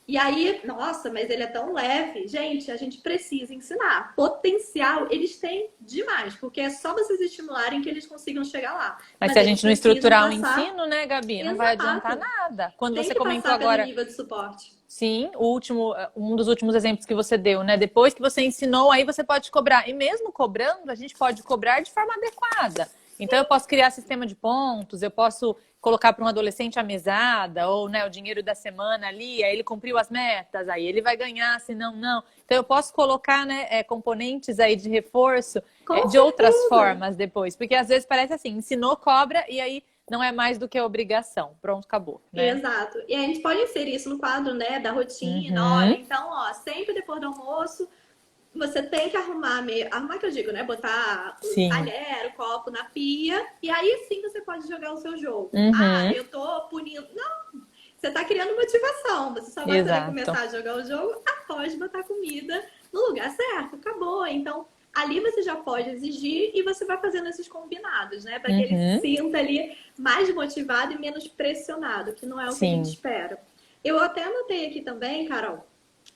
E aí, nossa, mas ele é tão leve. Gente, a gente precisa ensinar. Potencial eles têm demais, porque é só vocês estimularem que eles consigam chegar lá. Mas se Mas a eles gente não precisam estruturar o passar. ensino, né, Gabi, não vai adiantar Exato. nada. Quando Tem você que comentou passar pelo agora, nível de suporte. sim, um dos últimos exemplos que você deu, né? Depois que você ensinou, aí você pode cobrar. E mesmo cobrando, a gente pode cobrar de forma adequada. Então, eu posso criar sistema de pontos, eu posso colocar para um adolescente a mesada, ou né, o dinheiro da semana ali, aí ele cumpriu as metas, aí ele vai ganhar, se não, não. Então, eu posso colocar né, componentes aí de reforço Com de outras certeza. formas depois. Porque às vezes parece assim, ensinou, cobra, e aí não é mais do que obrigação. Pronto, acabou, né? Exato. E a gente pode inserir isso no quadro, né, da rotina. Olha, Uhum, então, ó, sempre depois do almoço, você tem que arrumar, arrumar que eu digo, né? Botar o sim. talher, o copo na pia, e aí sim você pode jogar o seu jogo. Uhum, Eu tô punindo. Não, você tá criando motivação. Você só vai poder exato. começar a jogar o jogo após botar comida no lugar certo. Acabou. Então, ali você já pode exigir e você vai fazendo esses combinados, né? Para que ele se Uhum, sinta ali mais motivado e menos pressionado, que não é o que a gente sim. espera. Eu até anotei aqui também, Carol.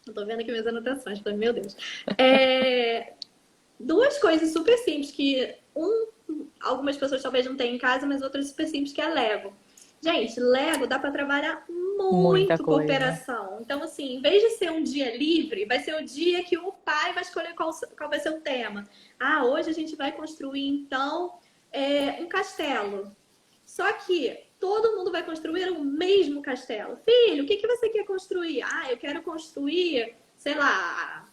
Eu tô vendo aqui minhas anotações, falei, meu Deus. É, duas coisas super simples que algumas pessoas talvez não tenham em casa, mas outras super simples, que é Lego. Gente, Lego dá para trabalhar Muita muito coisa. cooperação. Então, assim, em vez de ser um dia livre, vai ser o dia que o pai vai escolher qual vai ser o tema. Hoje a gente vai construir, então, um castelo. Só que todo mundo vai construir o mesmo castelo. Filho, o que você quer construir? Eu quero construir, sei lá,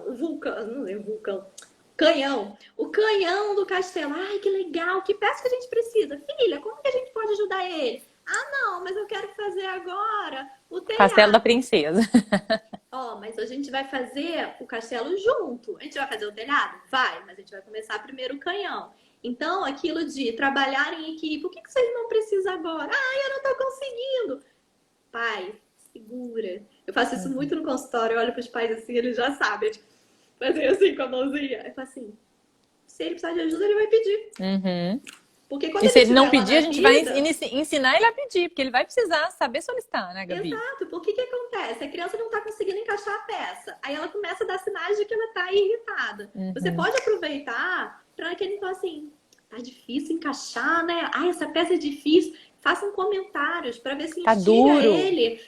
o vulcão, não é vulcão, canhão. O canhão do castelo. Ai, que legal. Que peça que a gente precisa? Filha, como que a gente pode ajudar ele? Não, mas eu quero fazer agora o Castelo da telhado. Princesa. Mas a gente vai fazer o castelo junto. A gente vai fazer o telhado? Vai, mas a gente vai começar primeiro o canhão. Então, aquilo de trabalhar em equipe, o que vocês não precisam agora? Eu não tô conseguindo. Pai, segura. Eu faço isso muito no consultório, eu olho pros pais assim, eles já sabem. Tipo, fazer assim com a mãozinha. Eu falo assim, se ele precisar de ajuda, ele vai pedir. Uhum. Porque quando E se ele ele não estiver lá pedir, na a gente vai vida, ensinar ele a pedir, porque ele vai precisar saber solicitar, né, Gabi? exato, porque que acontece? A criança não está conseguindo encaixar a peça. Aí ela começa a dar sinais de que ela está irritada. Você Uhum. pode aproveitar para que ele fale assim, tá difícil encaixar, né? Essa peça é difícil. Façam comentários para ver se Tá instiga duro. ele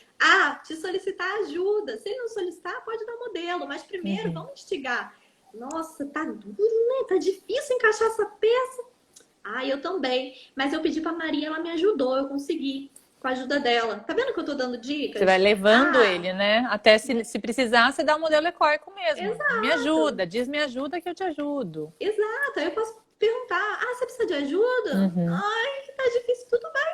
te solicitar ajuda. Se ele não solicitar, pode dar modelo, mas primeiro Uhum. vamos instigar. Nossa, tá duro, né? Tá difícil encaixar essa peça. Eu também. Mas eu pedi pra Maria, ela me ajudou, eu consegui. Com a ajuda dela. Tá vendo que eu tô dando Você vai dicas? levando ele, né? Até se precisar, você dá o modelo ecorco mesmo. Me Exato. ajuda, diz me ajuda que eu te ajudo. Exato. Aí eu posso perguntar: você precisa de ajuda? Uhum. Ai, tá difícil, tudo bem.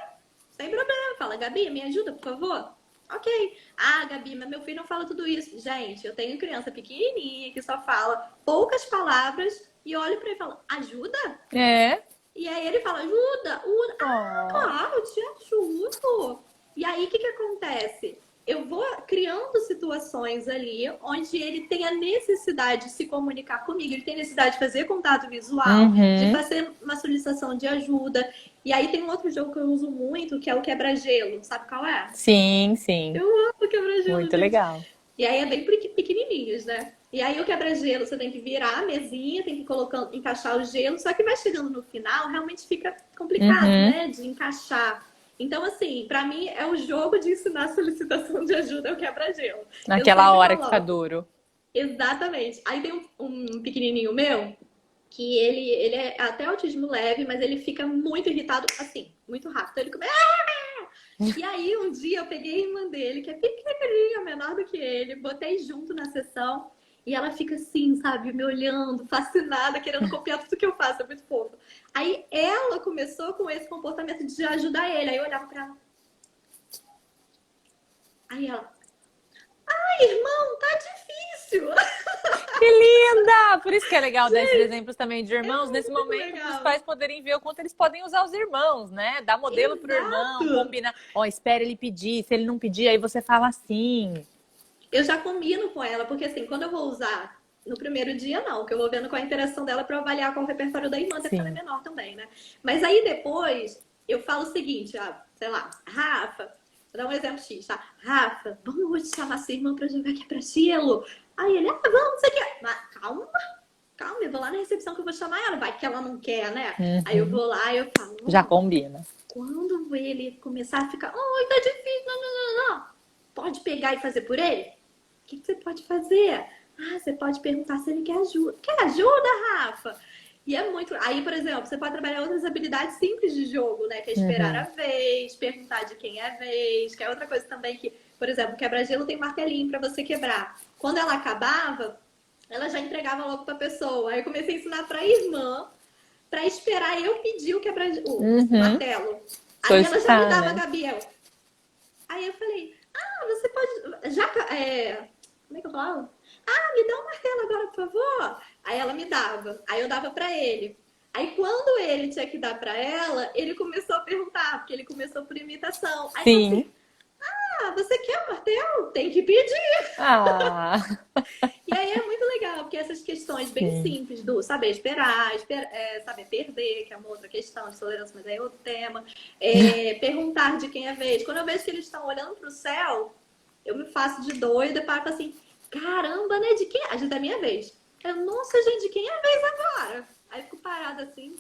Sem problema. Fala, Gabi, me ajuda, por favor. Ok. Ah, Gabi, mas meu filho não fala tudo isso. Gente, eu tenho criança pequenininha que só fala poucas palavras e olho pra ele e falo, ajuda? É. E aí ele fala, ajuda, ajuda. Ah, Ó. claro, eu te ajudo. E aí, o que que acontece? Eu vou criando situações ali onde ele tem a necessidade de se comunicar comigo, ele tem necessidade de fazer contato visual, de Uhum. fazer uma solicitação de ajuda. E aí tem um outro jogo que eu uso muito, que é o quebra-gelo. Sabe qual é? Sim, sim. Eu amo quebra-gelo, Muito gente. legal. E aí é bem pequenininhos, né? E aí o quebra-gelo, você tem que virar a mesinha, tem que colocando, encaixar o gelo, só que vai chegando no final, realmente fica complicado, Uhum. né? De encaixar. Então, assim, pra mim é o jogo de ensinar solicitação de ajuda, é o quebra-gelo. Eu Naquela sempre hora que fica coloco. duro. Exatamente. Aí tem um pequenininho meu, que ele é até autismo leve, mas ele fica muito irritado, assim, muito rápido. Então ele começa. E aí, um dia eu peguei a irmã dele, que é pequenininha, menor do que ele, botei junto na sessão e ela fica assim, sabe, me olhando, fascinada, querendo copiar tudo que eu faço, é muito fofo. Aí ela começou com esse comportamento de ajudar ele. Aí eu olhava pra ela. Aí ela, ai, irmão, tá difícil. Que linda! Por isso que é legal dar esses exemplos também de É irmãos, nesse muito momento para os legal. pais poderem ver o quanto eles podem usar os irmãos, né? Dar modelo pro irmão, Exato. combinar. Ó, espera ele pedir, se ele não pedir, aí você fala assim. Eu já combino com ela, porque assim, quando eu vou usar no primeiro dia, não, que eu vou vendo qual a interação dela para avaliar qual o repertório da irmã, até porque ela é Sim. menor também, né? Mas aí depois eu falo o seguinte, sei lá, Rafa, vou dar um exemplo X, tá? Rafa, vamos hoje chamar sua irmã pra jogar aqui pra gelo. Aí ele, vamos, não sei o quê. Mas calma, calma, eu vou lá na recepção que eu vou chamar ela, vai que ela não quer, né? Aí eu Uhum. vou lá e eu falo, Já ó, combina. quando ele começar a ficar, ai, tá difícil, não, não, não, não. Pode pegar e fazer por ele? O que você pode fazer? Ah, você pode perguntar se ele quer ajuda. Quer ajuda, Rafa? E é muito. Aí, por exemplo, você pode trabalhar outras habilidades simples de jogo, né? Que é esperar a Uhum. vez, perguntar de quem é a vez, que é outra coisa também que, por exemplo, quebra-gelo tem martelinho para você quebrar. Quando ela acabava, ela já entregava logo para a pessoa. Aí eu comecei a ensinar para a irmã, para esperar eu pedir o Uhum. martelo. Aí ela já me Solicitar, dava, né? Gabriel. Aí eu falei, você pode. Já, como é que eu falava? Ah, me dá um martelo agora, por favor. Aí ela me dava. Aí eu dava pra ele. Aí quando ele tinha que dar pra ela, ele começou a perguntar, porque ele começou por imitação. Aí falou Sim. assim: você quer um martelo? Tem que pedir. Ah, E aí é muito legal, porque essas questões bem sim. simples do saber esperar, saber perder, que é uma outra questão de tolerância, mas é outro tema. Perguntar de quem é a vez. Quando eu vejo que eles estão olhando para o céu, eu me faço de doida e paro assim, caramba, né? De quem? Às vezes é a minha vez. Nossa, gente, de quem é a vez agora? Aí eu fico parada assim.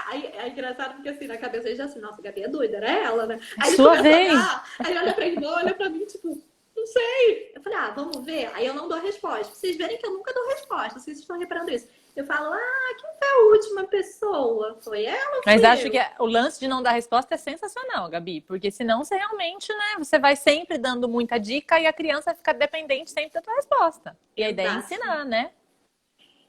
Aí é engraçado porque assim, na cabeça ele já assim, nossa, a Gabi é doida, era ela, né? Aí ele Sua começa a vez. olhar, aí ele olha pra irmã, olha pra mim, tipo, não sei. Eu falei, vamos ver. Aí eu não dou resposta. Pra vocês verem que eu nunca dou resposta, vocês estão reparando isso. Eu falo, quem foi a última pessoa? Foi ela ou Mas fui acho que eu? o lance de não dar resposta é sensacional, Gabi, porque senão você realmente, né, você vai sempre dando muita dica e a criança fica dependente sempre da tua resposta. E a ideia é Exato. ensinar, né?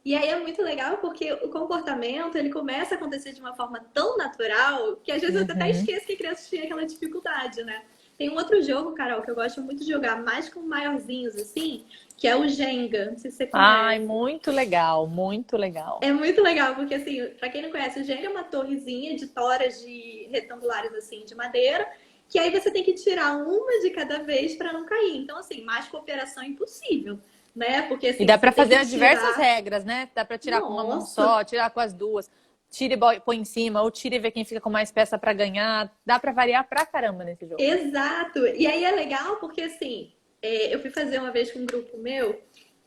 E aí é muito legal porque o comportamento ele começa a acontecer de uma forma tão natural que às vezes eu até Uhum. esqueço que a criança tinha aquela dificuldade, né? Tem um outro jogo, Carol, que eu gosto muito de jogar mais com maiorzinhos assim, que é o Jenga. Não sei se você Ai, conhece. muito legal, muito legal. É muito legal, porque assim, pra quem não conhece, o Jenga é uma torrezinha de toras de retangulares assim de madeira, que aí você tem que tirar uma de cada vez para não cair. Então, assim, mais cooperação é impossível, né? Porque E assim, dá você para tem fazer que as diversas tirar. regras, né? Dá para tirar com uma mão Nossa, só, tirar com as duas. Tira e põe em cima, ou tira e vê quem fica com mais peça para ganhar. Dá para variar pra caramba nesse jogo. exato. E aí é legal porque assim, eu fui fazer uma vez com um grupo meu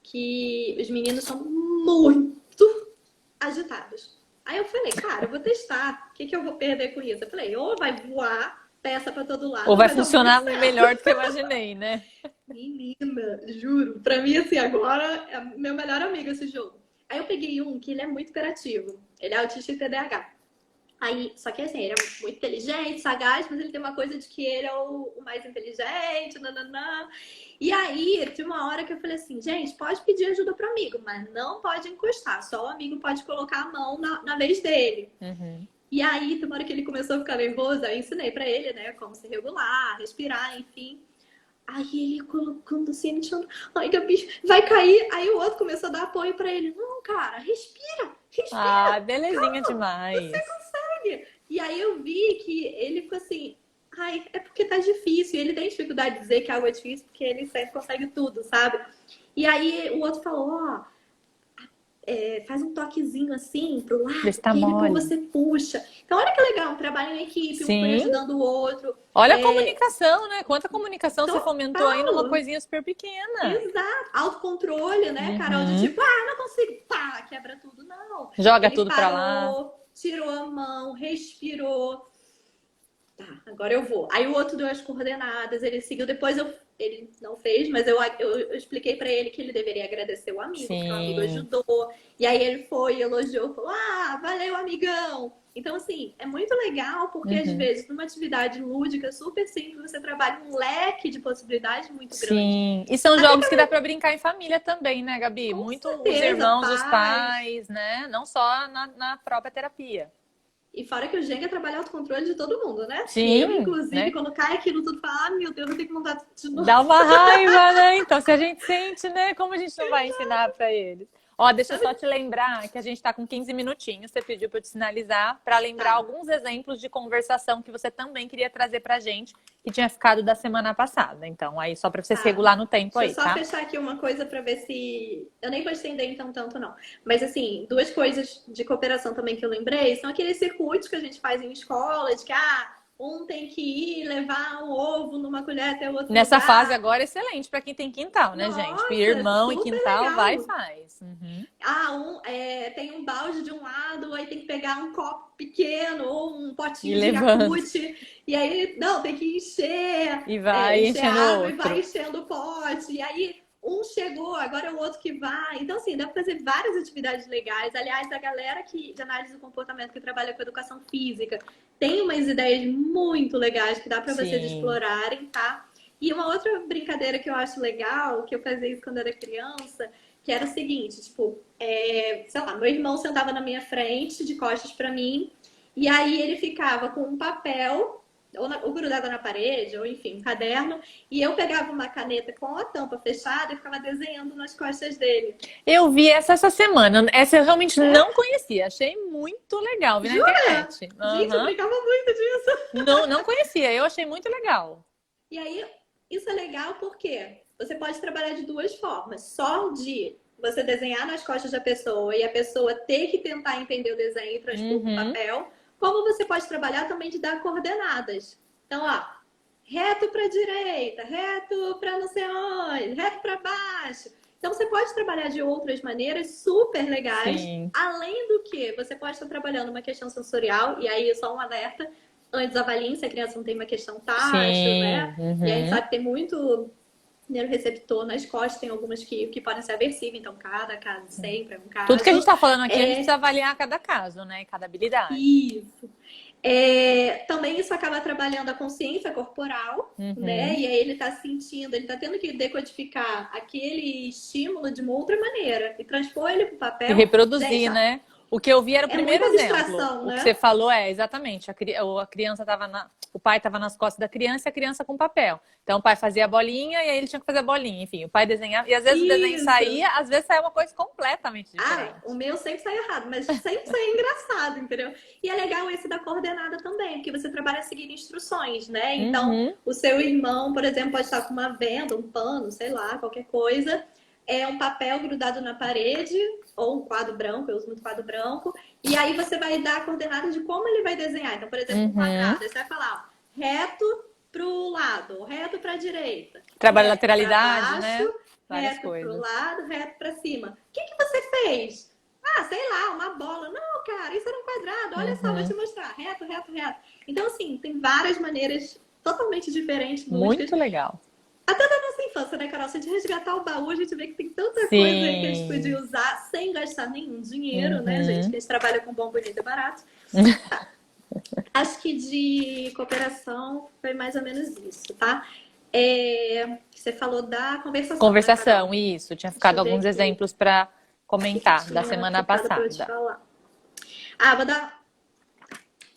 que os meninos são muito agitados. Aí eu falei, cara, eu vou testar. O que que eu vou perder com isso? Eu falei, ou vai voar peça para todo lado, Ou ou vai vai dar muito funcionar certo. melhor do que eu imaginei, né? Menina, juro. Pra mim, assim, agora é meu melhor amigo esse jogo. Aí eu peguei um que ele é muito hiperativo. Ele é autista e TDAH. Aí, só que assim, ele é muito inteligente, sagaz, mas ele tem uma coisa de que ele é o mais inteligente, nananã. E aí, tinha uma hora que eu falei assim, gente, pode pedir ajuda pro amigo, mas não pode encostar. Só o amigo pode colocar a mão na vez dele. Uhum. E aí, tem uma hora que ele começou a ficar nervoso, aí eu ensinei pra ele, né, como se regular, respirar, enfim. Aí ele colocando assim, ele chamando, ai, Gabi, vai cair. Aí o outro começou a dar apoio pra ele. Não, cara, respira, Ah, respira, belezinha você demais. consegue. E aí eu vi que ele ficou assim, ai, é porque tá difícil. E ele tem dificuldade de dizer que algo é difícil, porque ele sempre consegue tudo, sabe? E aí o outro falou, ó, faz um toquezinho assim pro Vê se lado, tá que aí depois mole. você puxa. Então olha que legal, um trabalho em equipe, um foi Sim. ajudando o outro. Olha a É, comunicação, né? Quanta comunicação você fomentou aí numa total, coisinha super pequena. exato. Autocontrole, né, Carol? De Uhum. tipo, ah, não consigo, pá, quebra tudo. Não. Joga Ele tudo pra lá. parou, tirou a mão, respirou. Tá, agora eu vou. Aí o outro deu as coordenadas, ele seguiu. Depois ele não fez, mas eu expliquei pra ele que ele deveria agradecer o amigo, porque o amigo Sim. ajudou. E aí ele foi, elogiou, falou: ah, valeu, amigão. Então, assim, é muito legal porque às Uhum. vezes numa atividade lúdica super simples, você trabalha um leque de possibilidades muito grande. Sim. E são Até jogos que dá pra brincar em família também, né, Gabi? com Muito os certeza, irmãos, os paz. pais, né? Não só na própria terapia. E fora que o Jenga trabalha autocontrole de todo mundo, né? Eu, Sim, inclusive, né? quando cai aquilo tudo, falo, ah, meu Deus, eu tenho que montar tudo de novo. Dá uma raiva, né? Então, se a gente sente, né? Como a gente não vai ensinar pra eles? Ó, deixa eu só te lembrar que a gente tá com 15 minutinhos. Você pediu pra eu te sinalizar para lembrar Tá. alguns exemplos de conversação que você também queria trazer pra gente, que tinha ficado da semana passada. Então, aí só pra você se Tá. regular no tempo Deixa eu aí, só tá? fechar aqui uma coisa para ver se. Eu nem vou estender então tanto, não. Mas, assim, duas coisas de cooperação também que eu lembrei são aqueles circuitos que a gente faz em escola, de que, um tem que ir levar um ovo numa colher até outro Nessa fase lugar. agora, excelente pra quem tem quintal, né, gente? Nossa, Irmão e super quintal, vai e legal. faz. Uhum. Tem um balde de um lado, aí tem que pegar um copo pequeno ou um E potinho de levando. Yakult, e aí, não, tem que encher, E vai encher enchendo o água e vai outro. enchendo o pote, e aí um chegou, agora é o outro que vai. Então, assim, dá para fazer várias atividades legais. Aliás, a galera de análise do comportamento que trabalha com educação física tem umas ideias muito legais que dá para vocês Sim. explorarem, tá? E uma outra brincadeira que eu acho legal, que eu fazia isso quando era criança, que era o seguinte, tipo, sei lá, meu irmão sentava na minha frente, de costas para mim, e aí ele ficava com um papel, ou grudado na parede, ou enfim, um caderno, e eu pegava uma caneta com a tampa fechada e ficava desenhando nas costas dele. Eu vi essa semana. Essa eu realmente não É? conhecia. Achei muito legal. Vi na Jura? internet. Gente, eu Aham. brincava muito disso. Não, não conhecia. Eu achei muito legal. E aí, isso é legal porque você pode trabalhar de duas formas. Só de você desenhar nas costas da pessoa e a pessoa ter que tentar entender o desenho e transpor para o Uhum. papel, como você pode trabalhar também de dar coordenadas. Então, ó, reto para a direita, reto para não sei onde, reto para baixo. Então, você pode trabalhar de outras maneiras super legais. Sim. Além do que, você pode estar trabalhando uma questão sensorial, e aí só um alerta, antes avaliem se a criança não tem uma questão tátil, Sim. né? E a gente Uhum. sabe que tem muito neuroreceptor nas costas, tem algumas que podem ser aversivas, então cada caso sempre é um Tudo que a gente caso. está falando aqui, a gente precisa É avaliar cada caso, né? Cada habilidade. isso. Também isso acaba trabalhando a consciência corporal, né? Uhum. E aí ele tá sentindo, ele tá tendo que decodificar aquele estímulo de uma outra maneira e transpor ele pro E papel. Gente, reproduzir, né? O que eu vi era o é primeiro muita exemplo. abstração, O que você né? falou é exatamente. A criança estava o pai estava nas costas da criança e a criança com papel. Então o pai fazia a bolinha e aí ele tinha que fazer a bolinha. Enfim, o pai desenhava. E às vezes o desenho Isso. saía, às vezes saía uma coisa completamente O diferente. meu sempre sai errado, mas sempre sai engraçado, entendeu? E é legal esse da coordenada também, porque você trabalha seguindo instruções, né? Então, Uhum. o seu irmão, por exemplo, pode estar com uma venda, um pano, sei lá, qualquer coisa. É um papel grudado na parede, ou um quadro branco, eu uso muito quadro branco. E aí você vai dar a coordenada de como ele vai desenhar. Então, por exemplo, um Uhum. quadrado, aí você vai falar, ó, reto pro lado, reto para a direita, Trabalho reto para lateralidade, baixo, né? Várias reto pro coisas. lado, reto para cima. O que você fez? Sei lá, uma bola. Não, cara, isso era um quadrado. Olha só, vou Uhum. te mostrar. Reto, reto, reto. Então, assim, tem várias maneiras totalmente diferentes, lúdicas. Muito legal. Até da nossa infância, né, Carol? Se a gente resgatar o baú, a gente vê que tem tanta coisa aí que a gente podia Sim. usar sem gastar nenhum dinheiro, né, gente? Que Uhum. a gente trabalha com bom, bonito e barato. Acho que de cooperação foi mais ou menos isso, tá? Você falou da conversação, né, Carol? Conversação, isso. Tinha Deixa ficado eu ver alguns aqui exemplos para o que que comentar da tinha semana ficado para eu te passada. falar. Vou dar.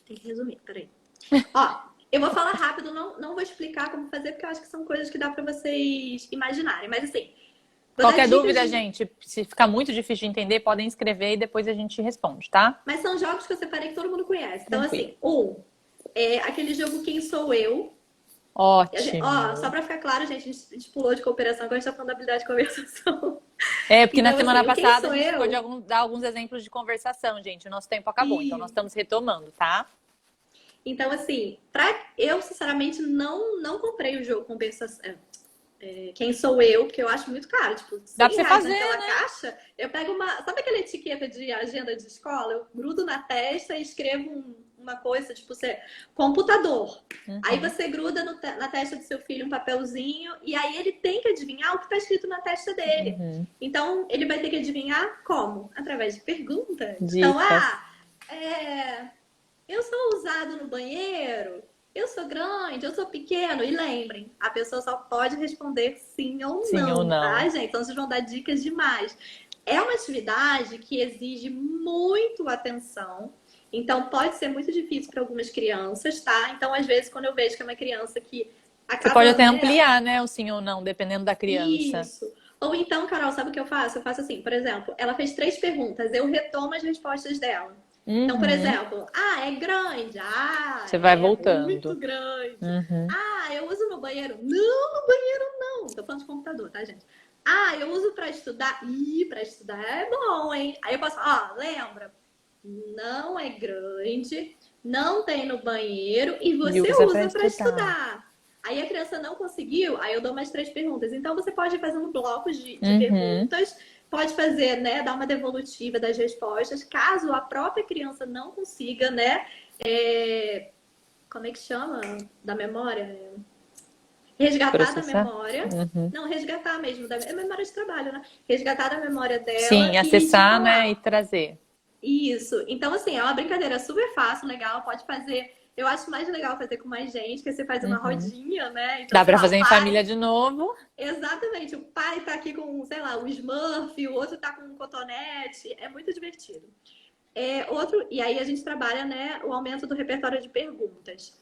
Tem que resumir, peraí. Ó, Eu vou falar rápido, não vou explicar como fazer, porque eu acho que são coisas que dá pra vocês imaginarem. Mas assim, vou dar Qualquer dicas dúvida, de... gente, se ficar muito difícil de entender, podem escrever e depois a gente responde, tá? Mas são jogos que eu separei que todo mundo conhece. Então, Tranquilo. assim, é aquele jogo Quem Sou Eu? Ó, só Ótimo. pra ficar claro, gente, a gente pulou de cooperação, agora a gente tá falando da habilidade de conversação. É, porque na Então, semana assim, o Quem passada a Sou gente ficou de Eu? dar alguns exemplos de conversação, gente. O nosso tempo acabou, então nós E estamos retomando, tá? então, assim, eu sinceramente não comprei o jogo Conversação. Quem Sou Eu, porque eu acho muito caro, tipo, Dá 100 pra você reais fazer, naquela né? caixa, eu pego uma, sabe aquela etiqueta de agenda de escola? Eu grudo na testa e escrevo uma coisa, tipo, você, computador. Aí Uhum. você gruda na testa do seu filho um papelzinho e aí ele tem que adivinhar o que está escrito na testa dele. Uhum. Então, ele vai ter que adivinhar como? Através de perguntas. Então, Dicas. é, eu sou usado no banheiro? Eu sou grande? Eu sou pequeno? E lembrem, a pessoa só pode responder sim ou Sim ou não, tá, não. gente? Então vocês vão dar dicas demais. É uma atividade que exige muito atenção. Então pode ser muito difícil para algumas crianças, tá? Então às vezes quando eu vejo que é uma criança que Você pode acaba, até né, ampliar, né, o sim ou não, dependendo da criança. isso. Ou então, Carol, sabe o que eu faço? Eu faço assim, por exemplo, ela fez 3 perguntas, eu retomo as respostas dela. Então, por Uhum. exemplo, é grande, Você vai é muito voltando. grande. Uhum. Eu uso no banheiro? Não, no banheiro não. Tô falando de computador, tá, gente? Eu uso pra estudar? Pra estudar é bom, hein? Aí eu posso, lembra? Não é grande, não tem no banheiro e E você usa pra usa pra estudar. estudar. Aí a criança não conseguiu, aí eu dou mais 3 perguntas. Então você pode ir fazendo blocos de Uhum. perguntas, pode fazer, né, dar uma devolutiva das respostas. Caso a própria criança não consiga, né, como é que chama? Da memória? Resgatar da Processar? memória. Uhum. Não, resgatar mesmo, é memória de trabalho, né? Resgatar da memória Sim, dela e te acessar, né, e falar. trazer. Isso. Então, assim, é uma brincadeira super fácil, legal. Pode fazer. Eu acho mais legal fazer com mais gente, que você faz uma Uhum. rodinha, né? Então, Dá sei pra lá, fazer o em pai. família de novo. Exatamente, o pai tá aqui com, sei lá, o Smurf, o outro tá com um cotonete. É muito divertido. E aí a gente trabalha, né, o aumento do repertório de perguntas.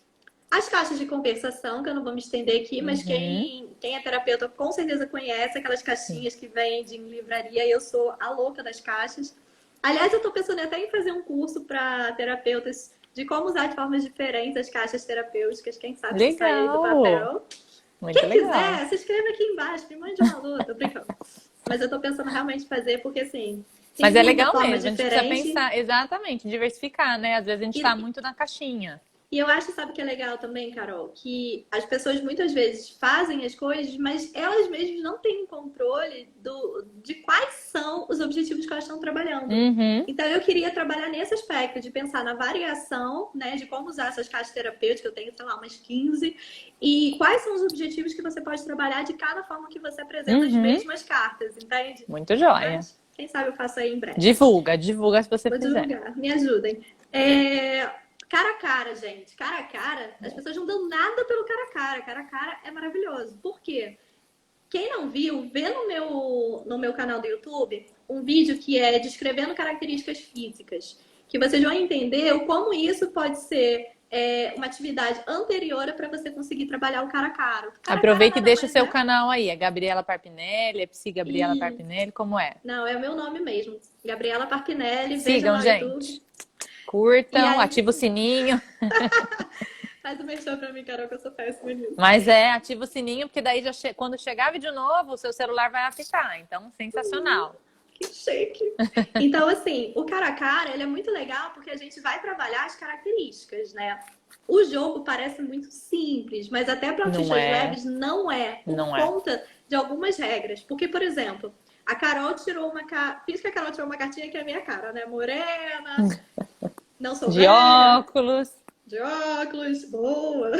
As caixas de conversação, que eu não vou me estender aqui, mas Uhum. quem é terapeuta com certeza conhece aquelas Sim. caixinhas que vendem em livraria. Eu sou a louca das caixas. Aliás, eu estou pensando até em fazer um curso para terapeutas de como usar de formas diferentes as caixas terapêuticas. Quem sabe se sair do Legal. papel. Muito Quem legal. quiser, se inscreva aqui embaixo, me mande uma luta, tô brincando. Mas eu estou pensando realmente em fazer, porque assim, tem Mas é muita legal forma mesmo, a gente precisa diferente. pensar, exatamente, diversificar, né? Às vezes a gente tá E, muito na caixinha. E eu acho, sabe o que é legal também, Carol? Que as pessoas muitas vezes fazem as coisas, mas elas mesmas não têm controle de quais são os objetivos que elas estão trabalhando. Uhum. Então eu queria trabalhar nesse aspecto, de pensar na variação, né, de como usar essas caixas terapêuticas, eu tenho, sei lá, umas 15, e quais são os objetivos que você pode trabalhar de cada forma que você apresenta as Uhum. mesmas cartas, entende? Muito joia. Mas quem sabe eu faço aí em breve. Divulga, divulga se você Vou fizer. divulgar, me ajudem. Cara a cara, gente. Cara a cara, as pessoas não dão nada pelo cara a cara. Cara a cara é maravilhoso. Por quê? Quem não viu, vê no meu canal do YouTube um vídeo que é descrevendo características físicas. Que vocês vão entender o como isso pode ser uma atividade anterior para você conseguir trabalhar o cara a cara. O cara a cara Aproveita e nada deixa o mais seu é. canal aí. É Gabriela Parpinelli, é Psi Gabriela E Parpinelli, como é? não, é o meu nome mesmo. Gabriela Parpinelli, vejam Sigam, lá no YouTube. gente. E Curtam, aí, ativa o sininho. faz uma merchan pra mim, Carol, que eu sou péssima nisso. Mas ativa o sininho, porque daí quando chegar vídeo novo, o seu celular vai apitar. Então, sensacional. Que chique. Então, assim, o cara a cara, ele é muito legal porque a gente vai trabalhar as características, né? O jogo parece muito simples, mas até para Não autistas é, leves não é, por não é. conta de algumas regras. Porque, por exemplo, a Carol tirou uma fiz que a Carol tirou uma cartinha que é a minha cara, né? Morena, não sou De velha, óculos. de óculos, boa.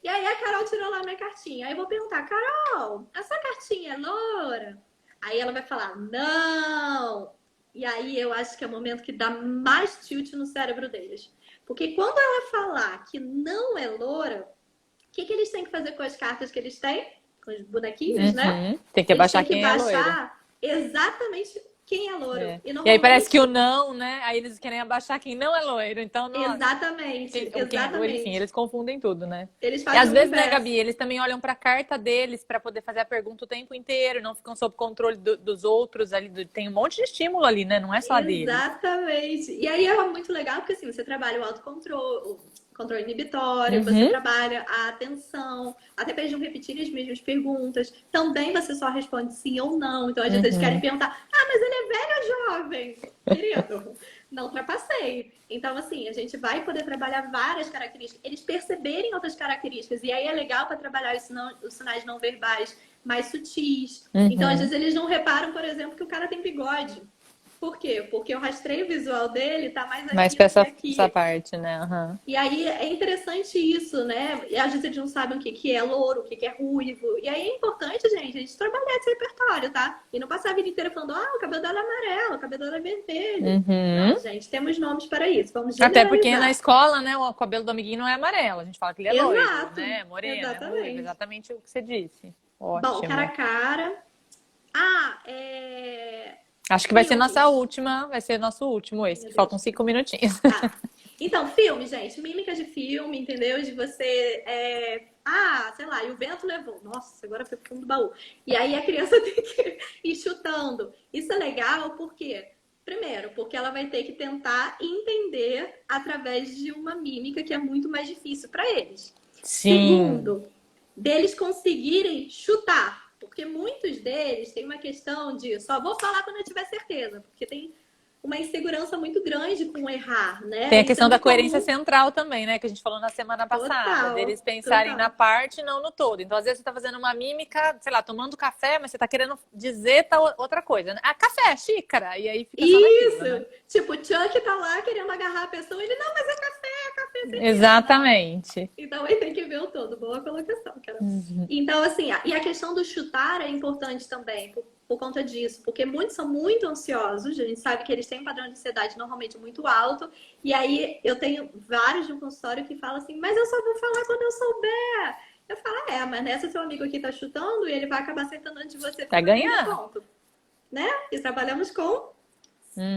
E aí a Carol tirou lá minha cartinha. Aí eu vou perguntar, Carol, essa cartinha é loura? Aí ela vai falar, não. E aí eu acho que é o momento que dá mais tilt no cérebro deles. Porque quando ela falar que não é loura, o que eles têm que fazer com as cartas que eles têm? Com os bonequinhos, né? Uhum. Tem que Eles abaixar têm que quem é loiro. baixar exatamente quem é louro. É. E E aí parece que normalmente, o não, né? Aí eles querem abaixar quem não é loiro. Então, nossa, exatamente, ou quem é loiro, enfim, exatamente. eles confundem tudo, né? Eles E fazem às o vezes, né, Gabi, inverso. eles também olham para a carta deles para poder fazer a pergunta o tempo inteiro, não ficam sob controle dos outros ali. Tem um monte de estímulo ali, né? Não é só deles. Exatamente. E aí é muito legal porque assim, você trabalha o autocontrole, o controle inibitório, você Uhum, trabalha a atenção, até para eles não repetirem as mesmas perguntas. Também você só responde sim ou não. Então, às vezes, eles querem uhum. perguntar: ah, mas ele é velho ou jovem? Querido, não ultrapassei. Então, assim, a gente vai poder trabalhar várias características, eles perceberem outras características. E aí é legal para trabalhar os sinais não verbais mais sutis. Então, às Uhum. vezes, eles não reparam, por exemplo, que o cara tem bigode. Por quê? Porque o rastreio visual dele tá mais Mais aqui pra do que essa aqui. parte, né? Uhum. E aí é interessante isso, né? E às vezes eles não sabem o que que é louro, o que que é ruivo. E aí é importante, gente, a gente trabalhar esse repertório, tá? E não passar a vida inteira falando, ah, o cabelo dela é amarelo, o cabelo dela é vermelho. Uhum. Não, gente, temos nomes para isso. Vamos Até porque na generalizar. escola, né, o cabelo do amiguinho não é amarelo. A gente fala que ele é loiro, Exato, né? Moreno, é ruivo, exatamente. exatamente o que você disse. Bom, cara a Ótimo. cara. Ah, é... Acho que vai ser nossa Filmes. última, vai ser nosso último Ai, esse, meu que faltam Deus. 5 minutinhos. Tá. Então, filme, gente. Mímica de filme, entendeu? De você. Ah, sei lá, e o vento levou. Nossa, agora foi pro fundo do baú. E aí a criança tem que ir chutando. Isso é legal porque, primeiro, porque ela vai ter que tentar entender através de uma mímica que é muito mais difícil para eles. Sim. Segundo, deles conseguirem chutar. Porque muitos deles têm uma questão de só vou falar quando eu tiver certeza. Porque tem uma insegurança muito grande com errar, Tem né? a Isso é questão da muito coerência comum. central também, né? Que a gente falou na semana passada, Total, deles pensarem na total. parte e não no todo. Então, às vezes, você tá fazendo uma mímica, sei lá, tomando café, mas você tá querendo dizer tal outra coisa, né? Ah, café, xícara, e aí fica só naquilo, né? Isso! Tipo, o Chuck tá lá querendo agarrar a pessoa, ele, não, mas é café, certeza. Não. Exatamente. Então aí tem que ver o todo. Boa colocação, Carol. Uhum. Então, assim, e a questão do chutar é importante também, por conta disso, porque muitos são muito ansiosos, a gente sabe que eles têm um padrão de ansiedade normalmente muito alto, e aí eu tenho vários no consultório que falam assim, mas eu só vou falar quando eu souber. Eu falo, mas nessa seu amigo aqui tá chutando e ele vai acabar acertando antes de você, porque Vai vai perder ganhar. ponto, né? E trabalhamos com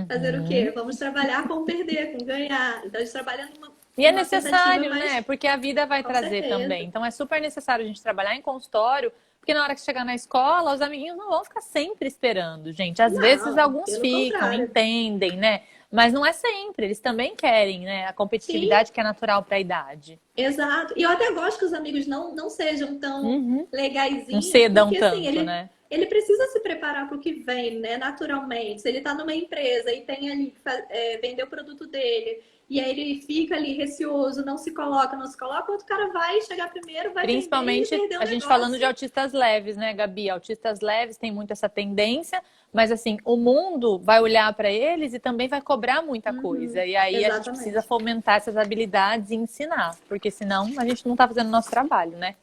fazer o quê? Uhum. Vamos trabalhar com perder, com ganhar. Então a gente trabalha E é numa tentativa necessário, né? mais, Porque a vida vai com trazer também. certeza. Então é super necessário a gente trabalhar em consultório, porque na hora que chegar na escola, os amiguinhos não vão ficar sempre esperando, gente. Às vezes Não, alguns pelo ficam, contrário. entendem, né? Mas não é sempre. Eles também querem, né? A Sim, competitividade que é natural para a idade. exato. E eu até gosto que os amigos não sejam tão Uhum. Não legaizinhos, cedam porque assim, tanto, ele, né? ele precisa se preparar para o que vem, né? Naturalmente. Se ele está numa empresa e tem ali que vender o produto dele, e aí ele fica ali receoso, não se coloca, não se coloca, o outro cara vai chegar primeiro, vai vender e ele Principalmente perdeu o a gente falando de negócio. autistas leves, né, Gabi? Autistas leves têm muito essa tendência, mas assim, o mundo vai olhar para eles e também vai cobrar muita coisa. Uhum, E aí a gente precisa exatamente. fomentar essas habilidades e ensinar, porque senão a gente não está fazendo o nosso trabalho, né?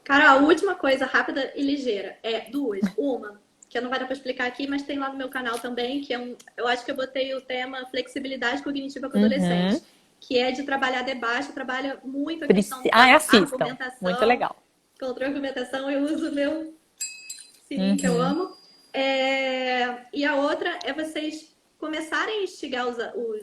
Cara, a última coisa rápida e ligeira é duas. Uma, que não vai dar para explicar aqui, mas tem lá no meu canal também, que é eu acho que eu botei o tema flexibilidade cognitiva com Uhum. adolescentes, que é de trabalhar debate, trabalha muito a questão Ah, da assistam. Muito argumentação. legal. Contra a argumentação, eu uso o meu sininho que eu Uhum. amo. E a outra é vocês começarem a instigar os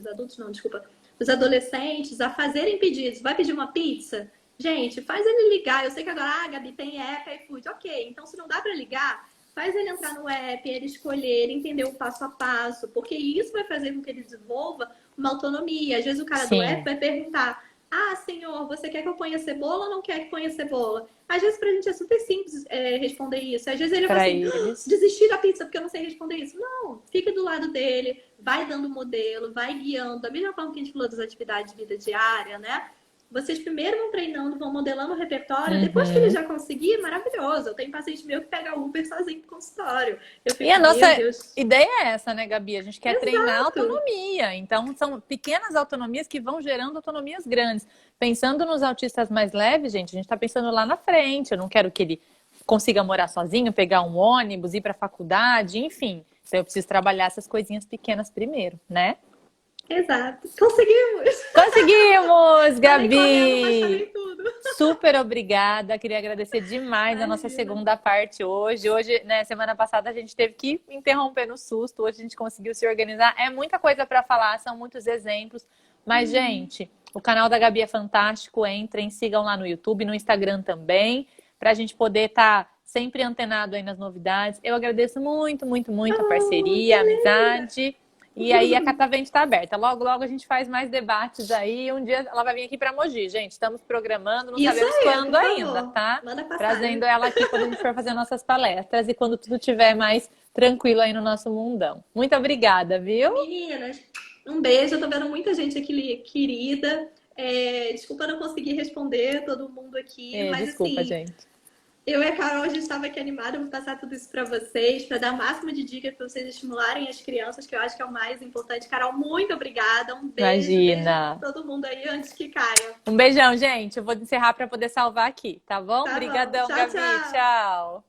adultos, não, desculpa, os adolescentes a fazerem pedidos. Vai pedir uma pizza? Gente, faz ele ligar. Eu sei que agora, Gabi, tem app, iFood. Ok, então se não dá para ligar, faz ele entrar no app, ele escolher, ele entender o passo a passo, porque isso vai fazer com que ele desenvolva uma autonomia. Às vezes o cara do app Sim, vai perguntar: ah, senhor, você quer que eu ponha cebola ou não quer que ponha cebola? Às vezes pra gente é super simples responder isso. Às vezes ele vai para assim, eles. desistir da pizza porque eu não sei responder isso. Não, fica do lado dele, vai dando modelo, vai guiando. Da mesma forma que a gente falou das atividades de vida diária, né? Vocês primeiro vão treinando, vão modelando o repertório. Depois que ele Uhum. já conseguir, é maravilhoso. Eu tenho paciente meu que pega Uber sozinho pro consultório. Eu E a fico, nossa meu Deus. ideia é essa, né, Gabi? A gente quer treinar a Exato. autonomia. Então, são pequenas autonomias que vão gerando autonomias grandes. Pensando nos autistas mais leves, gente, a gente está pensando lá na frente. Eu não quero que ele consiga morar sozinho, pegar um ônibus, ir para a faculdade, enfim. Então, eu preciso trabalhar essas coisinhas pequenas primeiro, né? Exato. Conseguimos! Conseguimos, Falei correndo, mas Gabi! falei tudo. Super obrigada. Queria agradecer demais a nossa Imagina. segunda parte hoje. Hoje, né, semana passada a gente teve que interromper no susto. Hoje a gente conseguiu se organizar. É muita coisa para falar, são muitos exemplos. Mas, gente, o canal da Gabi é fantástico. Entrem, sigam lá no YouTube, no Instagram também, para a gente poder estar sempre antenado aí nas novidades. Eu agradeço muito, muito, muito a parceria, a amizade. E aí a Catavento está aberta. Logo, logo a gente faz mais debates aí. Um dia ela vai vir aqui para Mogi, gente. Estamos programando, não Isso sabemos aí, quando por ainda, favor. tá? Manda passagem. Trazendo ela aqui quando a gente for fazer nossas palestras e quando tudo estiver mais tranquilo aí no nosso mundão. Muito obrigada, viu? Meninas, um beijo. Eu tô vendo muita gente aqui querida. Desculpa não conseguir responder todo mundo aqui, mas Desculpa, assim, gente. eu e a Carol, a gente estava aqui animada, vou passar tudo isso para vocês, para dar o máximo de dicas para vocês estimularem as crianças, que eu acho que é o mais importante. Carol, muito obrigada. Um beijo, Imagina. beijo pra todo mundo aí antes que caia. Um beijão, gente. Eu vou encerrar para poder salvar aqui, tá bom? Tá bom. Obrigadão, Tchau, Gabi. tchau. Tchau.